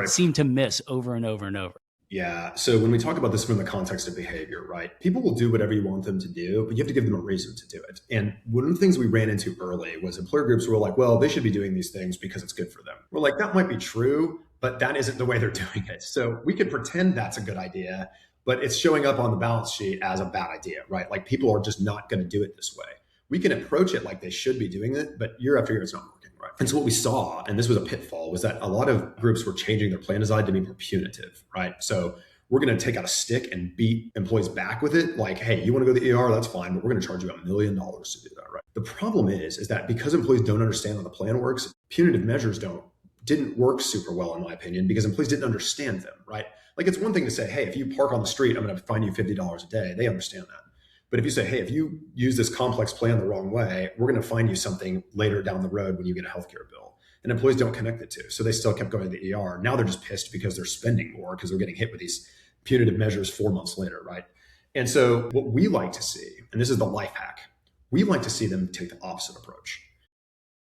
seem to miss over and over and over? Yeah. So when we talk about this from the context of behavior, right? People will do whatever you want them to do, but you have to give them a reason to do it. And one of the things we ran into early was employer groups were like, well, they should be doing these things because it's good for them. We're like, that might be true, but that isn't the way they're doing it. So we could pretend that's a good idea, but it's showing up on the balance sheet as a bad idea, right? Like, people are just not going to do it this way. We can approach it like they should be doing it, but year after year, it's not working, right? And so what we saw, and this was a pitfall, was that a lot of groups were changing their plan design to be more punitive, right? So we're going to take out a stick and beat employees back with it. Like, hey, you want to go to the ER? That's fine, but we're going to charge you $1 million to do that, right? The problem is that because employees don't understand how the plan works, punitive measures didn't work super well, in my opinion, because employees didn't understand them, right? Like, it's one thing to say, hey, if you park on the street, I'm going to fine you $50 a day. They understand that. But if you say, hey, if you use this complex plan the wrong way, we're going to find you something later down the road when you get a healthcare bill. And employees don't connect the two. So they still kept going to the ER. Now they're just pissed because they're spending more because they're getting hit with these punitive measures 4 months later, right? And so what we like to see, and this is the life hack, we like to see them take the opposite approach.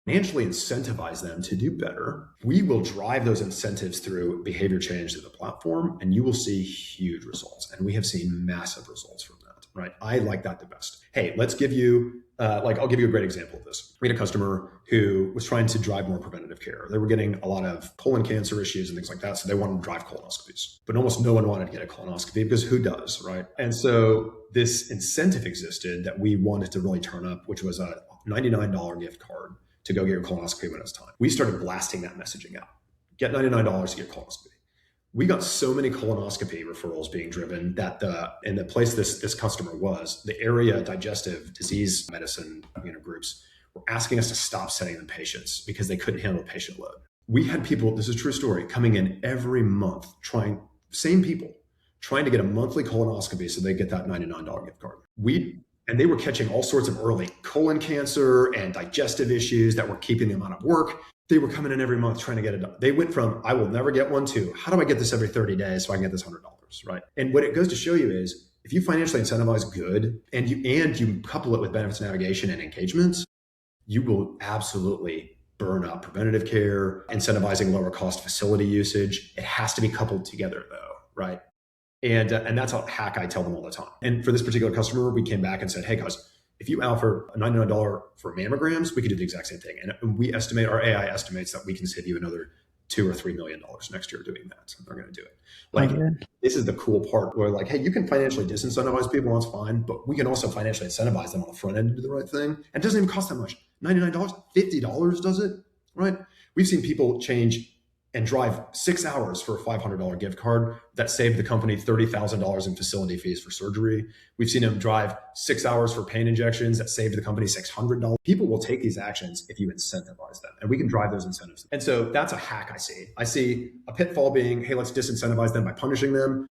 Financially incentivize them to do better. We will drive those incentives through behavior change to the platform, and you will see huge results. And we have seen massive results from that. Right. I like that the best. Hey, let's give you, I'll give you a great example of this. We had a customer who was trying to drive more preventative care. They were getting a lot of colon cancer issues and things like that. So they wanted to drive colonoscopies, but almost no one wanted to get a colonoscopy because who does, right? And so this incentive existed that we wanted to really turn up, which was a $99 gift card to go get your colonoscopy when it's time. We started blasting that messaging out. Get $99 to get a colonoscopy. We got so many colonoscopy referrals being driven that in the place this customer was, the area digestive disease medicine groups were asking us to stop sending them patients because they couldn't handle the patient load. We had people, this is a true story, coming in every month same people, trying to get a monthly colonoscopy so they get that $99 gift card. We And they were catching all sorts of early colon cancer and digestive issues that were keeping them out of work. They were coming in every month trying to get it done. They went from, I will never get one, to, how do I get this every 30 days so I can get this $100, right? And what it goes to show you is, if you financially incentivize good and you couple it with benefits navigation and engagements, you will absolutely burn up preventative care, incentivizing lower cost facility usage. It has to be coupled together though, right? And that's a hack I tell them all the time. And for this particular customer, we came back and said, hey guys, if you offer a $99 for mammograms, we could do the exact same thing. And we estimate, our AI estimates that we can save you another $2 or $3 million next year doing that. So they're going to do it. Like, this is the cool part where, like, hey, you can financially disincentivize people, that's fine, but we can also financially incentivize them on the front end to do the right thing. And it doesn't even cost that much. $99, $50 does it, right? We've seen people change and drive 6 hours for a $500 gift card that saved the company $30,000 in facility fees for surgery. We've seen them drive 6 hours for pain injections that saved the company $600. People will take these actions if you incentivize them, and we can drive those incentives. And so that's a hack I see. I see a pitfall being, hey, let's disincentivize them by punishing them.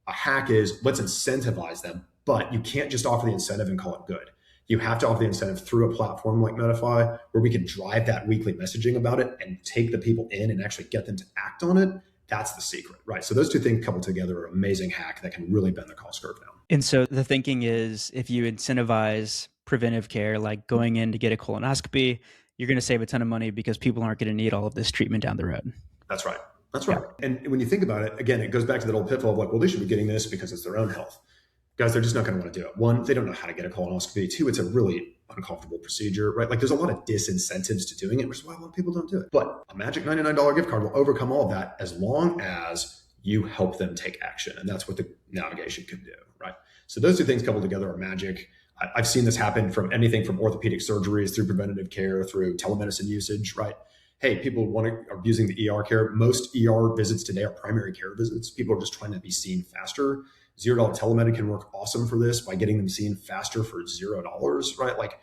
A hack is, let's incentivize them, but you can't just offer the incentive and call it good. You have to offer the incentive through a platform like Medify, where we can drive that weekly messaging about it and take the people in and actually get them to act on it. That's the secret, right? So those two things coupled together are an amazing hack that can really bend the cost curve down. And so the thinking is, if you incentivize preventive care, like going in to get a colonoscopy, you're going to save a ton of money because people aren't going to need all of this treatment down the road. That's right. That's right. Yeah. And when you think about it, again, it goes back to that old pitfall of like, well, they should be getting this because it's their own health. Guys, they're just not going to want to do it. One, they don't know how to get a colonoscopy. Two, it's a really uncomfortable procedure, right? Like, there's a lot of disincentives to doing it, which is why a lot of people don't do it. But a magic $99 gift card will overcome all of that as long as you help them take action. And that's what the navigation can do, right? So those two things coupled together are magic. I've seen this happen from anything from orthopedic surgeries through preventative care, through telemedicine usage, right? Hey, people are using the ER care. Most ER visits today are primary care visits. People are just trying to be seen faster. $0 telemed can work awesome for this by getting them seen faster for $0, right? Like,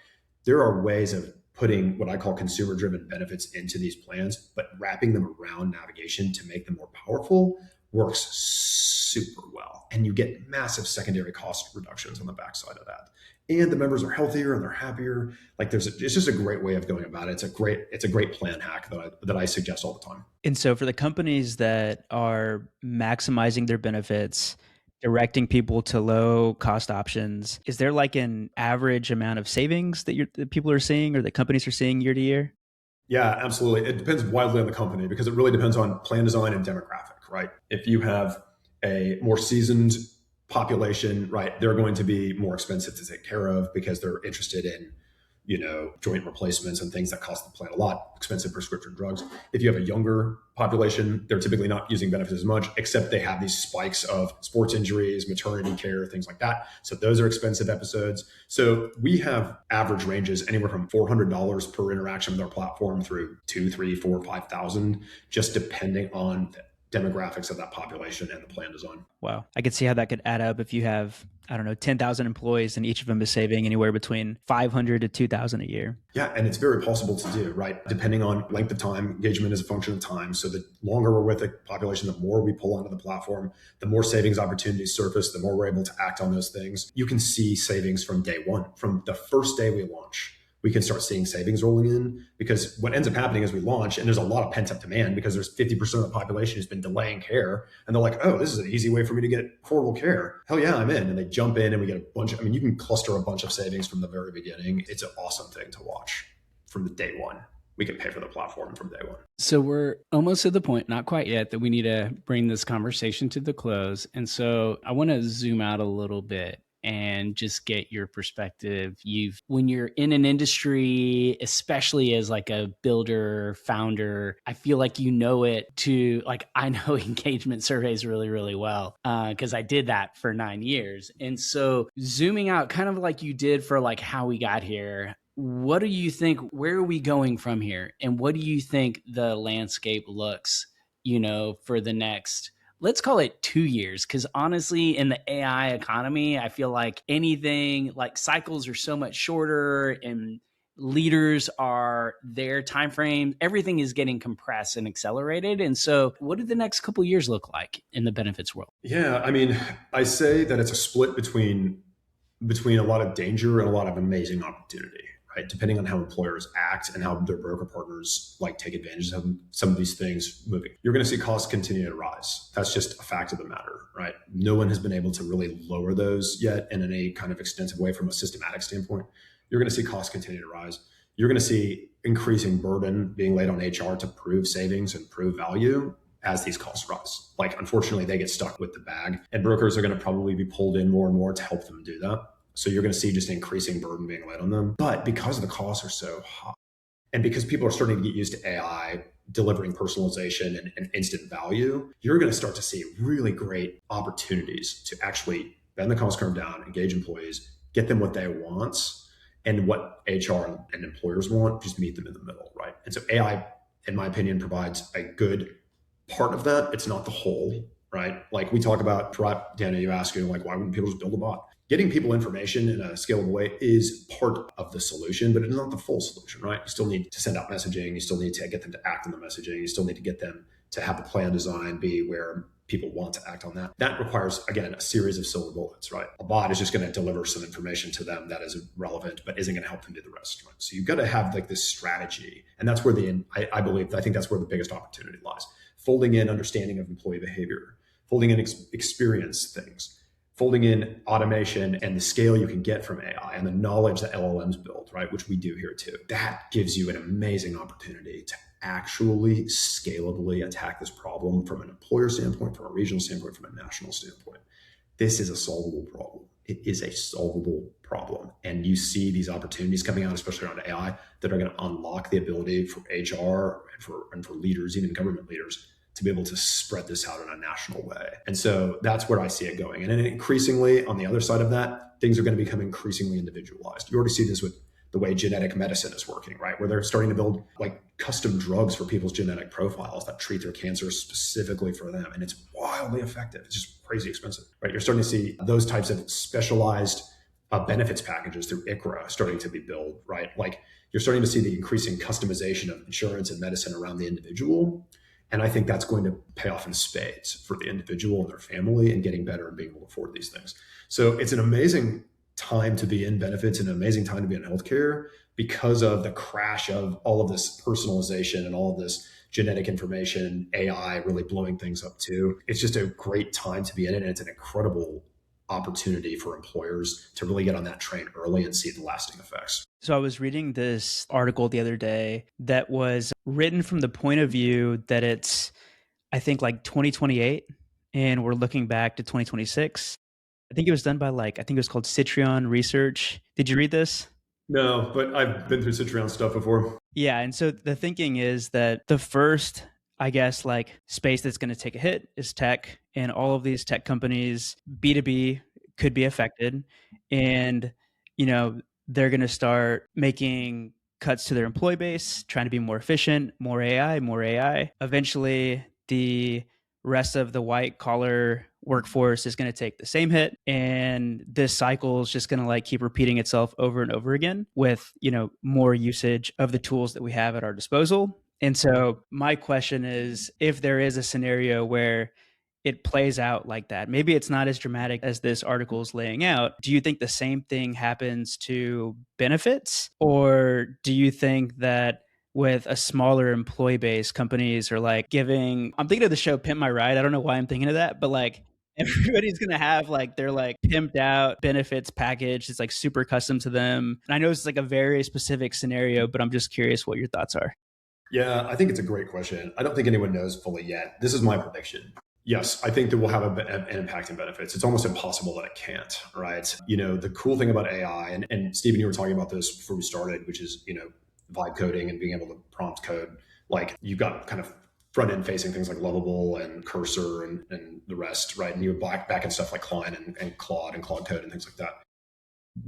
there are ways of putting what I call consumer-driven benefits into these plans, but wrapping them around navigation to make them more powerful works super well. And you get massive secondary cost reductions on the backside of that. And the members are healthier and they're happier. Like, it's just a great way of going about it. It's a great plan hack that I suggest all the time. And so for the companies that are maximizing their benefits, directing people to low cost options, is there like an average amount of savings that people are seeing or that companies are seeing year to year? Yeah, absolutely. It depends wildly on the company because it really depends on plan design and demographic, right? If you have a more seasoned population, right, they're going to be more expensive to take care of because they're interested in, joint replacements and things that cost the plan a lot, expensive prescription drugs. If you have a younger population, they're typically not using benefits as much, except they have these spikes of sports injuries, maternity care, things like that. So those are expensive episodes. So we have average ranges anywhere from $400 per interaction with our platform through 2, 3, 4, 5,000, just depending on the demographics of that population and the plan design. Wow. I could see how that could add up if you have, 10,000 employees and each of them is saving anywhere between 500 to 2,000 a year. Yeah. And it's very possible to do, right? Depending on length of time, engagement is a function of time. So the longer we're with the population, the more we pull onto the platform, the more savings opportunities surface, the more we're able to act on those things. You can see savings from day one, from the first day we launch. We can start seeing savings rolling in, because what ends up happening is we launch and there's a lot of pent up demand because there's 50% of the population who's been delaying care. And they're like, oh, this is an easy way for me to get affordable care. Hell yeah, I'm in. And they jump in and we get you can cluster a bunch of savings from the very beginning. It's an awesome thing to watch from the day one. We can pay for the platform from day one. So we're almost at the point, not quite yet, that we need to bring this conversation to the close. And so I want to zoom out a little bit and just get your perspective. When you're in an industry, especially as like a builder, founder, I feel like I know engagement surveys really, really well because I did that for 9 years. And so zooming out, kind of like you did for like how we got here, what do you think, where are we going from here? And what do you think the landscape looks, for the next, let's call it 2 years? Because honestly, in the AI economy, I feel like anything, like cycles are so much shorter and leaders are their time frame. Everything is getting compressed and accelerated. And so what do the next couple of years look like in the benefits world? Yeah, I say that it's a split between between a lot of danger and a lot of amazing opportunity, right? Depending on how employers act and how their broker partners like take advantage of some of these things moving. You're going to see costs continue to rise. That's just a fact of the matter, right? No one has been able to really lower those yet in any kind of extensive way from a systematic standpoint. You're going to see costs continue to rise. You're going to see increasing burden being laid on HR to prove savings and prove value as these costs rise. Like, unfortunately, they get stuck with the bag, and brokers are going to probably be pulled in more and more to help them do that. So you're going to see just increasing burden being laid on them. But because the costs are so high, and because people are starting to get used to AI delivering personalization and instant value, you're going to start to see really great opportunities to actually bend the cost curve down, engage employees, get them what they want, and what HR and employers want, just meet them in the middle, right? And so AI, in my opinion, provides a good part of that. It's not the whole, right? Like we talk about, Daniel, you ask, like, why wouldn't people just build a bot? Getting people information in a scalable way is part of the solution, but it's not the full solution, right? You still need to send out messaging. You still need to get them to act on the messaging. You still need to get them to have the plan design be where people want to act on that. That requires, again, a series of silver bullets, right? A bot is just going to deliver some information to them that is relevant, but isn't going to help them do the rest, right? So you've got to have like this strategy. And that's where I think that's where the biggest opportunity lies. Folding in understanding of employee behavior, folding in experience things, folding in automation and the scale you can get from AI and the knowledge that LLMs build, right? Which we do here too. That gives you an amazing opportunity to actually scalably attack this problem from an employer standpoint, from a regional standpoint, from a national standpoint. This is a solvable problem. It is a solvable problem. And you see these opportunities coming out, especially around AI, that are going to unlock the ability for HR and for leaders, even government leaders, to be able to spread this out in a national way. And so that's where I see it going. And then increasingly, on the other side of that, things are going to become increasingly individualized. You already see this with the way genetic medicine is working, right? Where they're starting to build like custom drugs for people's genetic profiles that treat their cancer specifically for them. And it's wildly effective. It's just crazy expensive, right? You're starting to see those types of specialized benefits packages through ICHRA starting to be built, right? Like you're starting to see the increasing customization of insurance and medicine around the individual. And I think that's going to pay off in spades for the individual and their family and getting better and being able to afford these things. So it's an amazing time to be in benefits and an amazing time to be in healthcare because of the crash of all of this personalization and all of this genetic information, AI really blowing things up too. It's just a great time to be in it. And it's an incredible opportunity for employers to really get on that train early and see the lasting effects. So I was reading this article the other day that was written from the point of view that it's, I think, like 2028, and we're looking back to 2026. I think it was done by I think it was called Citrion Research. Did you read this? No, but I've been through Citrion stuff before. Yeah. And so the thinking is that the first, I guess, like space that's going to take a hit is tech, and all of these tech companies, B2B, could be affected. And, they're going to start making cuts to their employee base, trying to be more efficient, more AI, more AI. Eventually, the rest of the white collar workforce is going to take the same hit, and this cycle is just going to keep repeating itself over and over again with more usage of the tools that we have at our disposal. And so my question is, if there is a scenario where it plays out like that, maybe it's not as dramatic as this article is laying out, do you think the same thing happens to benefits? Or do you think that with a smaller employee base, companies are giving, I'm thinking of the show Pimp My Ride. I don't know why I'm thinking of that, but everybody's going to have their pimped out benefits package. It's super custom to them. And I know it's a very specific scenario, but I'm just curious what your thoughts are. Yeah, I think it's a great question. I don't think anyone knows fully yet. This is my prediction. Yes, I think that we'll have an impact in benefits. It's almost impossible that it can't, right? The cool thing about AI, and Stephen, you were talking about this before we started, which is, vibe coding and being able to prompt code. You've got kind of front end facing things like Lovable and Cursor and the rest, right? And you have back end stuff like Klein and Claude and Claude Code and things like that.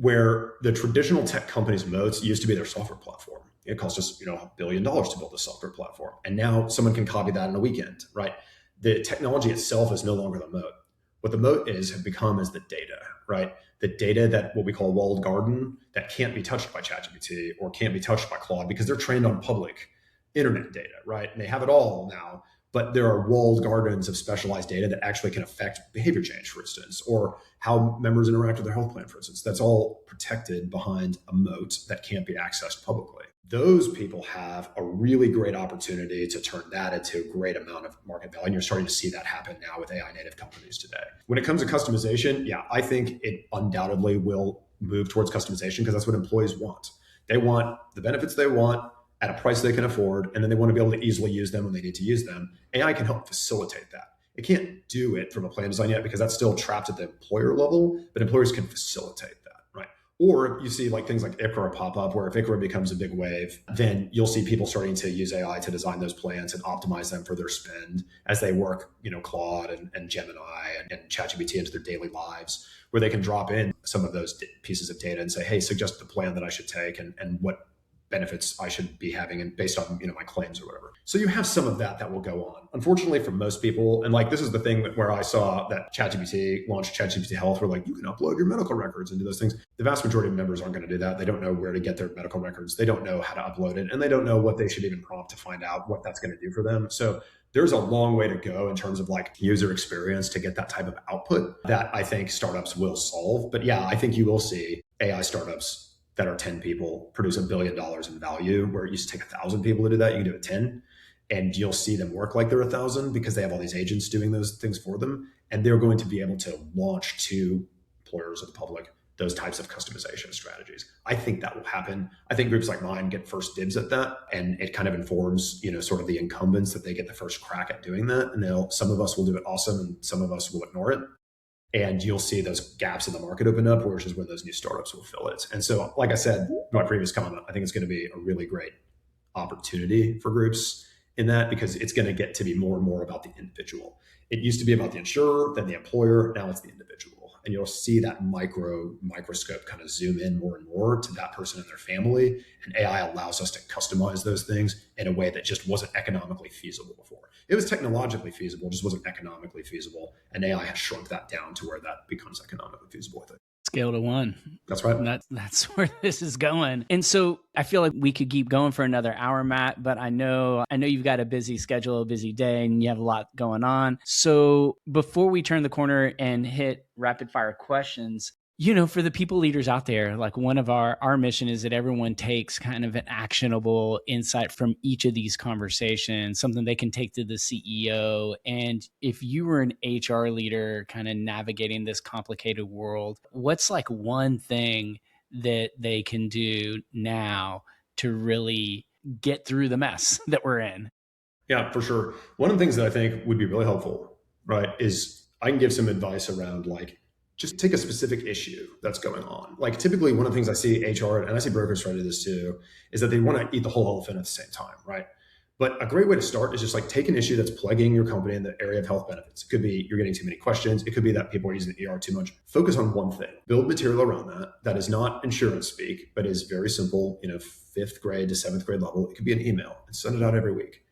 Where the traditional tech companies' moats used to be their software platform. It cost us, $1 billion to build a software platform. And now someone can copy that in a weekend, right? The technology itself is no longer the moat. What the moat have become is the data, right? The data that what we call walled garden that can't be touched by ChatGPT or can't be touched by Claude because they're trained on public internet data, right? And they have it all now but there are walled gardens of specialized data that actually can affect behavior change, for instance, or how members interact with their health plan, for instance. That's all protected behind a moat that can't be accessed publicly. Those people have a really great opportunity to turn that into a great amount of market value. And you're starting to see that happen now with AI native companies today. When it comes to customization, yeah, I think it undoubtedly will move towards customization because that's what employees want. They want the benefits they want at a price they can afford, and then they want to be able to easily use them when they need to use them. AI can help facilitate that. It can't do it from a plan design yet because that's still trapped at the employer level, but employers can facilitate that, right? Or you see like things like ICHRA pop up, where if ICHRA becomes a big wave, then you'll see people starting to use AI to design those plans and optimize them for their spend as they work, Claude and Gemini and ChatGPT into their daily lives, where they can drop in some of those pieces of data and say, hey, suggest the plan that I should take and what benefits I should be having, and based on my claims or whatever. So you have some of that will go on. Unfortunately for most people, and like this is the thing where I saw that ChatGPT launched ChatGPT Health, where like you can upload your medical records and do those things. The vast majority of members aren't going to do that. They don't know where to get their medical records. They don't know how to upload it, and they don't know what they should even prompt to find out what that's going to do for them. So there's a long way to go in terms of like user experience to get that type of output that I think startups will solve. But yeah, I think you will see AI startups that are 10 people produce $1 billion in value, where it used to take 1,000 people to do that. You can do it 10, and you'll see them work like they're 1,000 because they have all these agents doing those things for them. And they're going to be able to launch to employers or the public those types of customization strategies. I think that will happen. I think groups like mine get first dibs at that, and it kind of informs, sort of the incumbents that they get the first crack at doing that. And some of us will do it awesome, and some of us will ignore it. And you'll see those gaps in the market open up, which is when those new startups will fill it. And so, like I said, my previous comment, I think it's going to be a really great opportunity for groups in that, because it's going to get to be more and more about the individual. It used to be about the insurer, then the employer, now it's the individual. And you'll see that microscope kind of zoom in more and more to that person and their family. And AI allows us to customize those things in a way that just wasn't economically feasible before. It was technologically feasible, just wasn't economically feasible. And AI has shrunk that down to where that becomes economically feasible, I think. Scale to 1. That's right. That's where this is going. And so I feel like we could keep going for another hour, Matt, but I know you've got a busy schedule, a busy day, and you have a lot going on. So before we turn the corner and hit rapid fire questions, for the people leaders out there, like one of our mission is that everyone takes kind of an actionable insight from each of these conversations, something they can take to the CEO. And if you were an HR leader kind of navigating this complicated world, what's like one thing that they can do now to really get through the mess that we're in? Yeah, for sure. One of the things that I think would be really helpful, right, is I can give some advice around like, just take a specific issue that's going on. Like typically one of the things I see HR, and I see brokers try to do this too, is that they want to eat the whole elephant at the same time, right? But a great way to start is just like take an issue that's plaguing your company in the area of health benefits. It could be you're getting too many questions. It could be that people are using the ER too much. Focus on one thing. Build material around that is not insurance speak, but is very simple, 5th grade to 7th grade level. It could be an email, and send it out every week,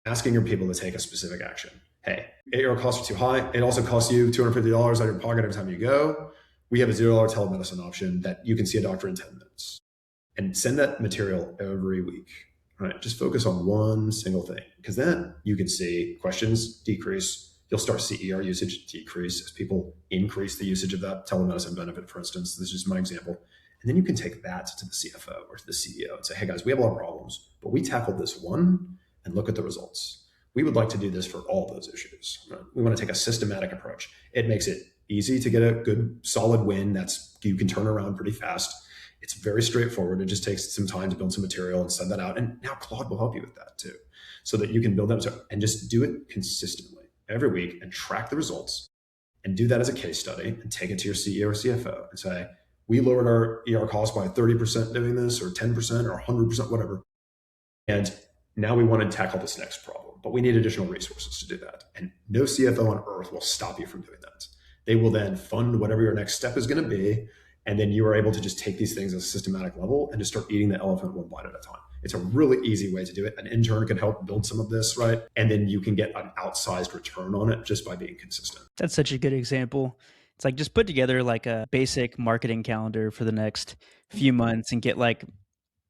asking your people to take a specific action. Hey, AR costs are too high. It also costs you $250 out of your pocket every time you go. We have a $0 telemedicine option that you can see a doctor in 10 minutes. And send that material every week. Right? Just focus on one single thing, because then you can see questions decrease. You'll start to see ER usage decrease as people increase the usage of that telemedicine benefit, for instance. This is my example. And then you can take that to the CFO or to the CEO and say, hey guys, we have a lot of problems, but we tackled this one, and look at the results. We would like to do this for all those issues. Right? We want to take a systematic approach. It makes it easy to get a good, solid win that's you can turn around pretty fast. It's very straightforward. It just takes some time to build some material and send that out. And now Claude will help you with that too, so that you can build that and just do it consistently every week and track the results, and do that as a case study and take it to your CEO or CFO and say, we lowered our ER cost by 30% doing this, or 10% or 100%, whatever. And now we want to tackle this next problem, but we need additional resources to do that. And no CFO on earth will stop you from doing that. They will then fund whatever your next step is going to be. And then you are able to just take these things at a systematic level and just start eating the elephant one bite at a time. It's a really easy way to do it. An intern can help build some of this, right? And then you can get an outsized return on it just by being consistent. That's such a good example. It's like just put together like a basic marketing calendar for the next few months and get like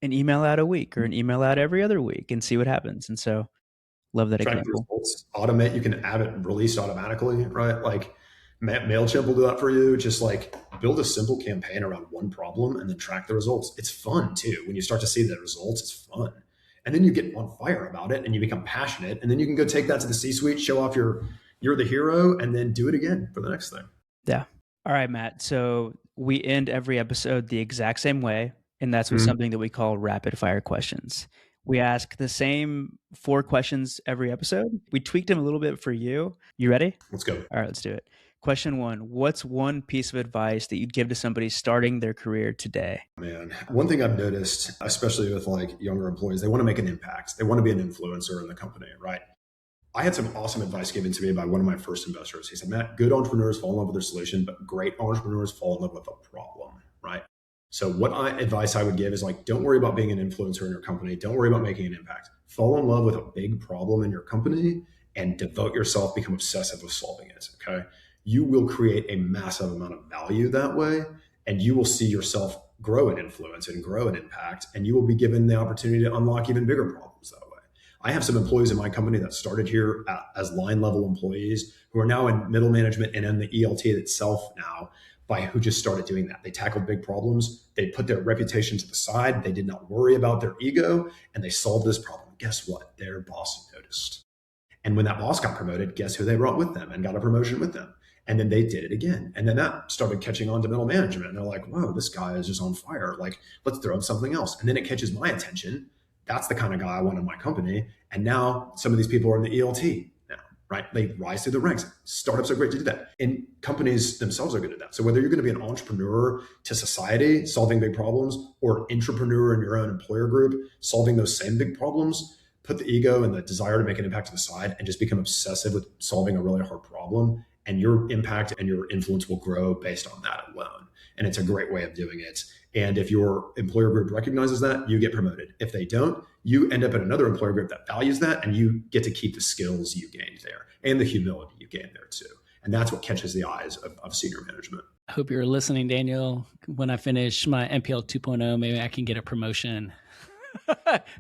an email out a week or an email out every other week and see what happens. And so Love that Track your example. results, automate. You can have it released automatically, right? Like MailChimp will do that for you. Just like build a simple campaign around one problem and then track the results. It's fun too. When you start to see the results, it's fun. And then you get on fire about it and you become passionate. And then you can go take that to the C-suite, show off you're the hero, and then do it again for the next thing. Yeah. All right, Matt. So we end every episode the exact same way, and that's with something that we call rapid fire questions. We ask the same 4 questions every episode. We tweaked them a little bit for you. You ready? Let's go. All right, let's do it. Question 1. What's one piece of advice that you'd give to somebody starting their career today? Man, one thing I've noticed, especially with like younger employees, they want to make an impact. They want to be an influencer in the company, right? I had some awesome advice given to me by one of my first investors. He said, Matt, good entrepreneurs fall in love with their solution, but great entrepreneurs fall in love with a problem, right? So advice I would give is like, don't worry about being an influencer in your company. Don't worry about making an impact. Fall in love with a big problem in your company and devote yourself, become obsessive with solving it, okay? You will create a massive amount of value that way, and you will see yourself grow in influence and grow in impact, and you will be given the opportunity to unlock even bigger problems that way. I have some employees in my company that started here as line level employees who are now in middle management and in the ELT itself now, by who just started doing that. They tackled big problems. They put their reputation to the side. They did not worry about their ego, and they solved this problem. Guess what? Their boss noticed. And when that boss got promoted, guess who they brought with them and got a promotion with them? And then they did it again. And then that started catching on to middle management. And they're like, whoa, this guy is just on fire. Like, let's throw him something else. And then it catches my attention. That's the kind of guy I want in my company. And now some of these people are in the ELT now, right? They rise through the ranks. Startups are great to do that. And companies themselves are good at that. So whether you're going to be an entrepreneur to society, solving big problems, or an entrepreneur in your own employer group, solving those same big problems, put the ego and the desire to make an impact to the side and just become obsessive with solving a really hard problem. And your impact and your influence will grow based on that alone. And it's a great way of doing it. And if your employer group recognizes that, you get promoted. If they don't, you end up at another employer group that values that, and you get to keep the skills you gained there and the humility you gained there too. And that's what catches the eyes of senior management. I hope you're listening, Daniel. When I finish my MPL 2.0, maybe I can get a promotion.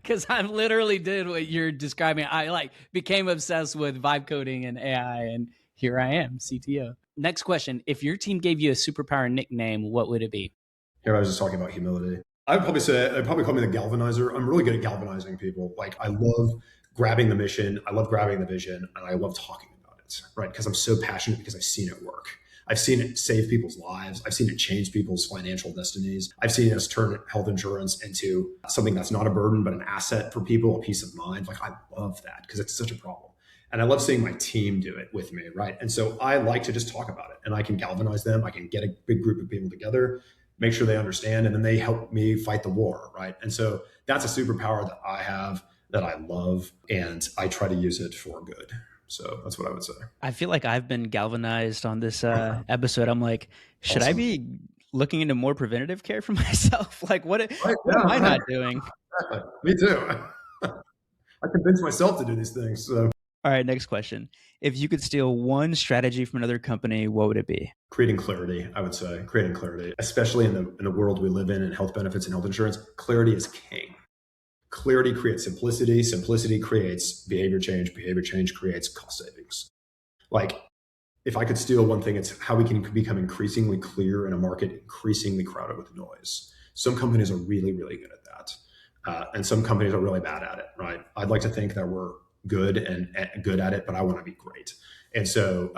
Because I literally did what you're describing. I like became obsessed with vibe coding and AI, and here I am, CTO. Next question. If your team gave you a superpower nickname, what would it be? Here I was just talking about humility. I'd probably call me the galvanizer. I'm really good at galvanizing people. Like I love grabbing the mission. I love grabbing the vision, and I love talking about it, right? Because I'm so passionate because I've seen it work. I've seen it save people's lives. I've seen it change people's financial destinies. I've seen us turn health insurance into something that's not a burden, but an asset for people, a peace of mind. Like I love that because it's such a problem. And I love seeing my team do it with me, right? And so I like to just talk about it, and I can galvanize them. I can get a big group of people together, make sure they understand, and then they help me fight the war, right? And so that's a superpower that I have that I love, and I try to use it for good. So that's what I would say. I feel like I've been galvanized on this episode. I'm like, should I be looking into more preventative care for myself? Like, what am I not doing? Me too. I convinced myself to do these things. So. All right, next question. If you could steal one strategy from another company, what would it be? Creating clarity, I would say. Creating clarity, especially in the world we live in health benefits and health insurance, clarity is king. Clarity creates simplicity. Simplicity creates behavior change. Behavior change creates cost savings. Like, if I could steal one thing, it's how we can become increasingly clear in a market increasingly crowded with noise. Some companies are really, really good at that. And some companies are really bad at it, right? I'd like to think that we're good and good at it, but I want to be great. And so,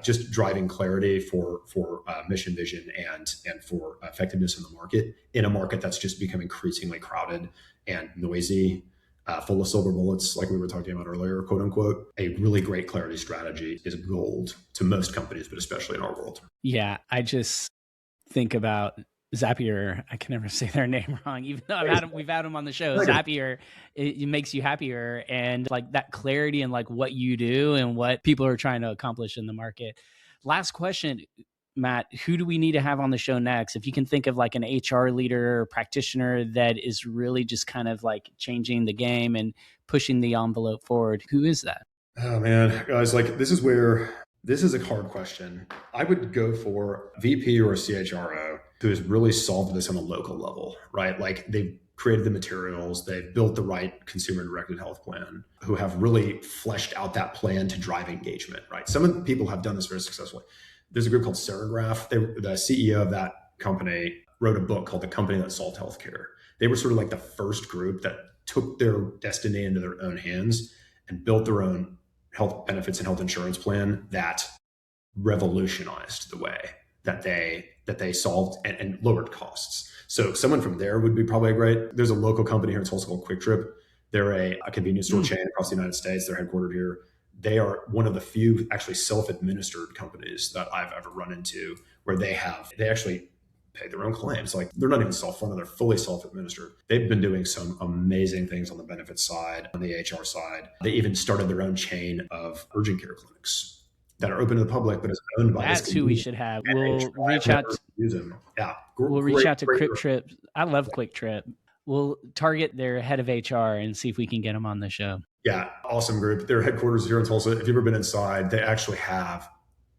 just driving clarity for mission vision and for effectiveness in the market, in a market that's just become increasingly crowded and noisy, full of silver bullets, like we were talking about earlier, quote unquote. A really great clarity strategy is gold to most companies, but especially in our world. Yeah, I just think about Zapier. I can never say their name wrong, even though we've had them on the show. Zapier, it makes you happier, and like that clarity and like what you do and what people are trying to accomplish in the market. Last question, Matt, who do we need to have on the show next? If you can think of like an HR leader or practitioner that is really just kind of like changing the game and pushing the envelope forward, who is that? Oh man, guys, like this is a hard question. I would go for VP or a CHRO who has really solved this on a local level, right? Like they've created the materials, they've built the right consumer-directed health plan, who have really fleshed out that plan to drive engagement, right? Some of the people have done this very successfully. There's a group called Serigraph. The CEO of that company wrote a book called The Company That Solved Healthcare. They were sort of like the first group that took their destiny into their own hands and built their own health benefits and health insurance plan that revolutionized the way that they solved and lowered costs. So someone from there would be probably great. There's a local company here in Tulsa called Quick Trip. They're a convenience store chain across the United States. They're headquartered here. They are one of the few actually self-administered companies that I've ever run into where they actually pay their own claims. Like, they're not even self-funded, they're fully self-administered. They've been doing some amazing things on the benefits side, on the HR side. They even started their own chain of urgent care clinics that are open to the public, but is owned by That's who we should have. We'll reach out to use them. Yeah. We'll reach out to Quick Trip. I love Quick Trip. We'll target their head of HR and see if we can get them on the show. Yeah, awesome group. Their headquarters here in Tulsa. If you've ever been inside, they actually have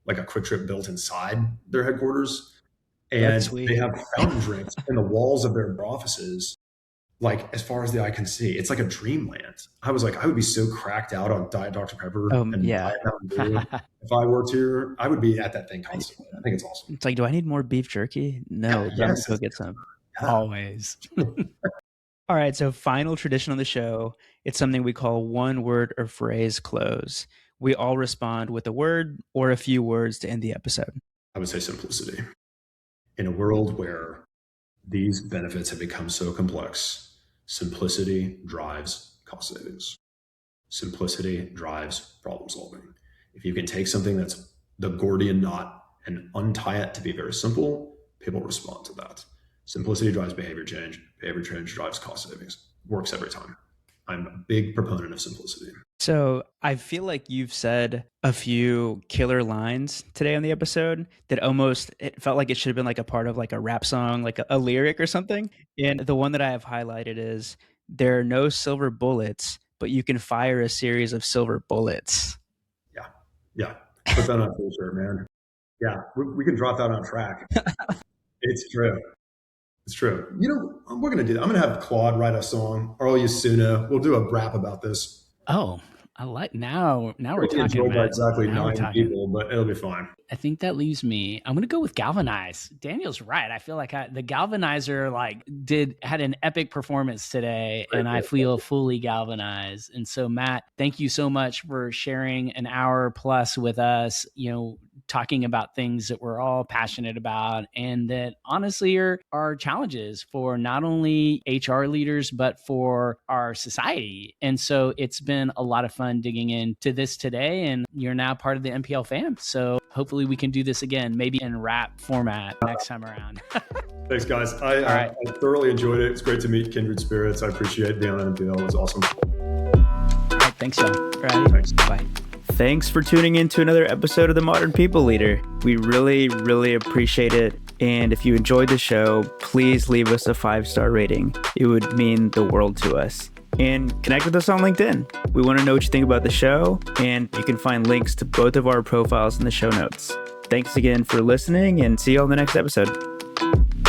like a Quick Trip built inside their headquarters. And they have fountain drinks in the walls of their offices, like as far as the eye can see. It's like a dreamland. I was like, I would be so cracked out on Diet Dr. Pepper and Diet Mountain Dew. If I worked here, I would be at that thing constantly. I think it's awesome. It's like, do I need more beef jerky? No, let's go get some. Always. All right, so final tradition on the show. It's something we call one word or phrase close. We all respond with a word or a few words to end the episode. I would say simplicity. In a world where these benefits have become so complex, simplicity drives cost savings. Simplicity drives problem solving. If you can take something that's the Gordian knot and untie it to be very simple, people respond to that. Simplicity drives behavior change. Behavior change drives cost savings. Works every time. I'm a big proponent of simplicity. So I feel like you've said a few killer lines today on the episode that it felt like it should have been like a part of like a rap song, like a lyric or something. And the one that I have highlighted is, there are no silver bullets, but you can fire a series of silver bullets. Yeah. Put that on a t-shirt, man. Yeah, we can drop that on track. It's true. It's true. You know, we're going to do that. I'm going to have Claude write a song, or I'll use Suna. We'll do a rap about this. Oh, I like now we're talking about about exactly 9 people, but it'll be fine. I think that leaves me. I'm going to go with Galvanize. Daniel's right. I feel like the Galvanizer had an epic performance today, and I feel fully galvanized. And so, Matt, thank you so much for sharing an hour plus with us, talking about things that we're all passionate about and that honestly are challenges for not only HR leaders, but for our society. And so it's been a lot of fun digging into this today, and you're now part of the MPL fam. So hopefully we can do this again, maybe in rap format next time around. Thanks, guys. I thoroughly enjoyed it. It's great to meet kindred spirits. I appreciate being on MPL. It was awesome. All right, thanks, y'all. All right. Thanks. Bye. Thanks for tuning in to another episode of The Modern People Leader. We really, really appreciate it. And if you enjoyed the show, please leave us a 5-star rating. It would mean the world to us. And connect with us on LinkedIn. We want to know what you think about the show, and you can find links to both of our profiles in the show notes. Thanks again for listening, and see you on the next episode.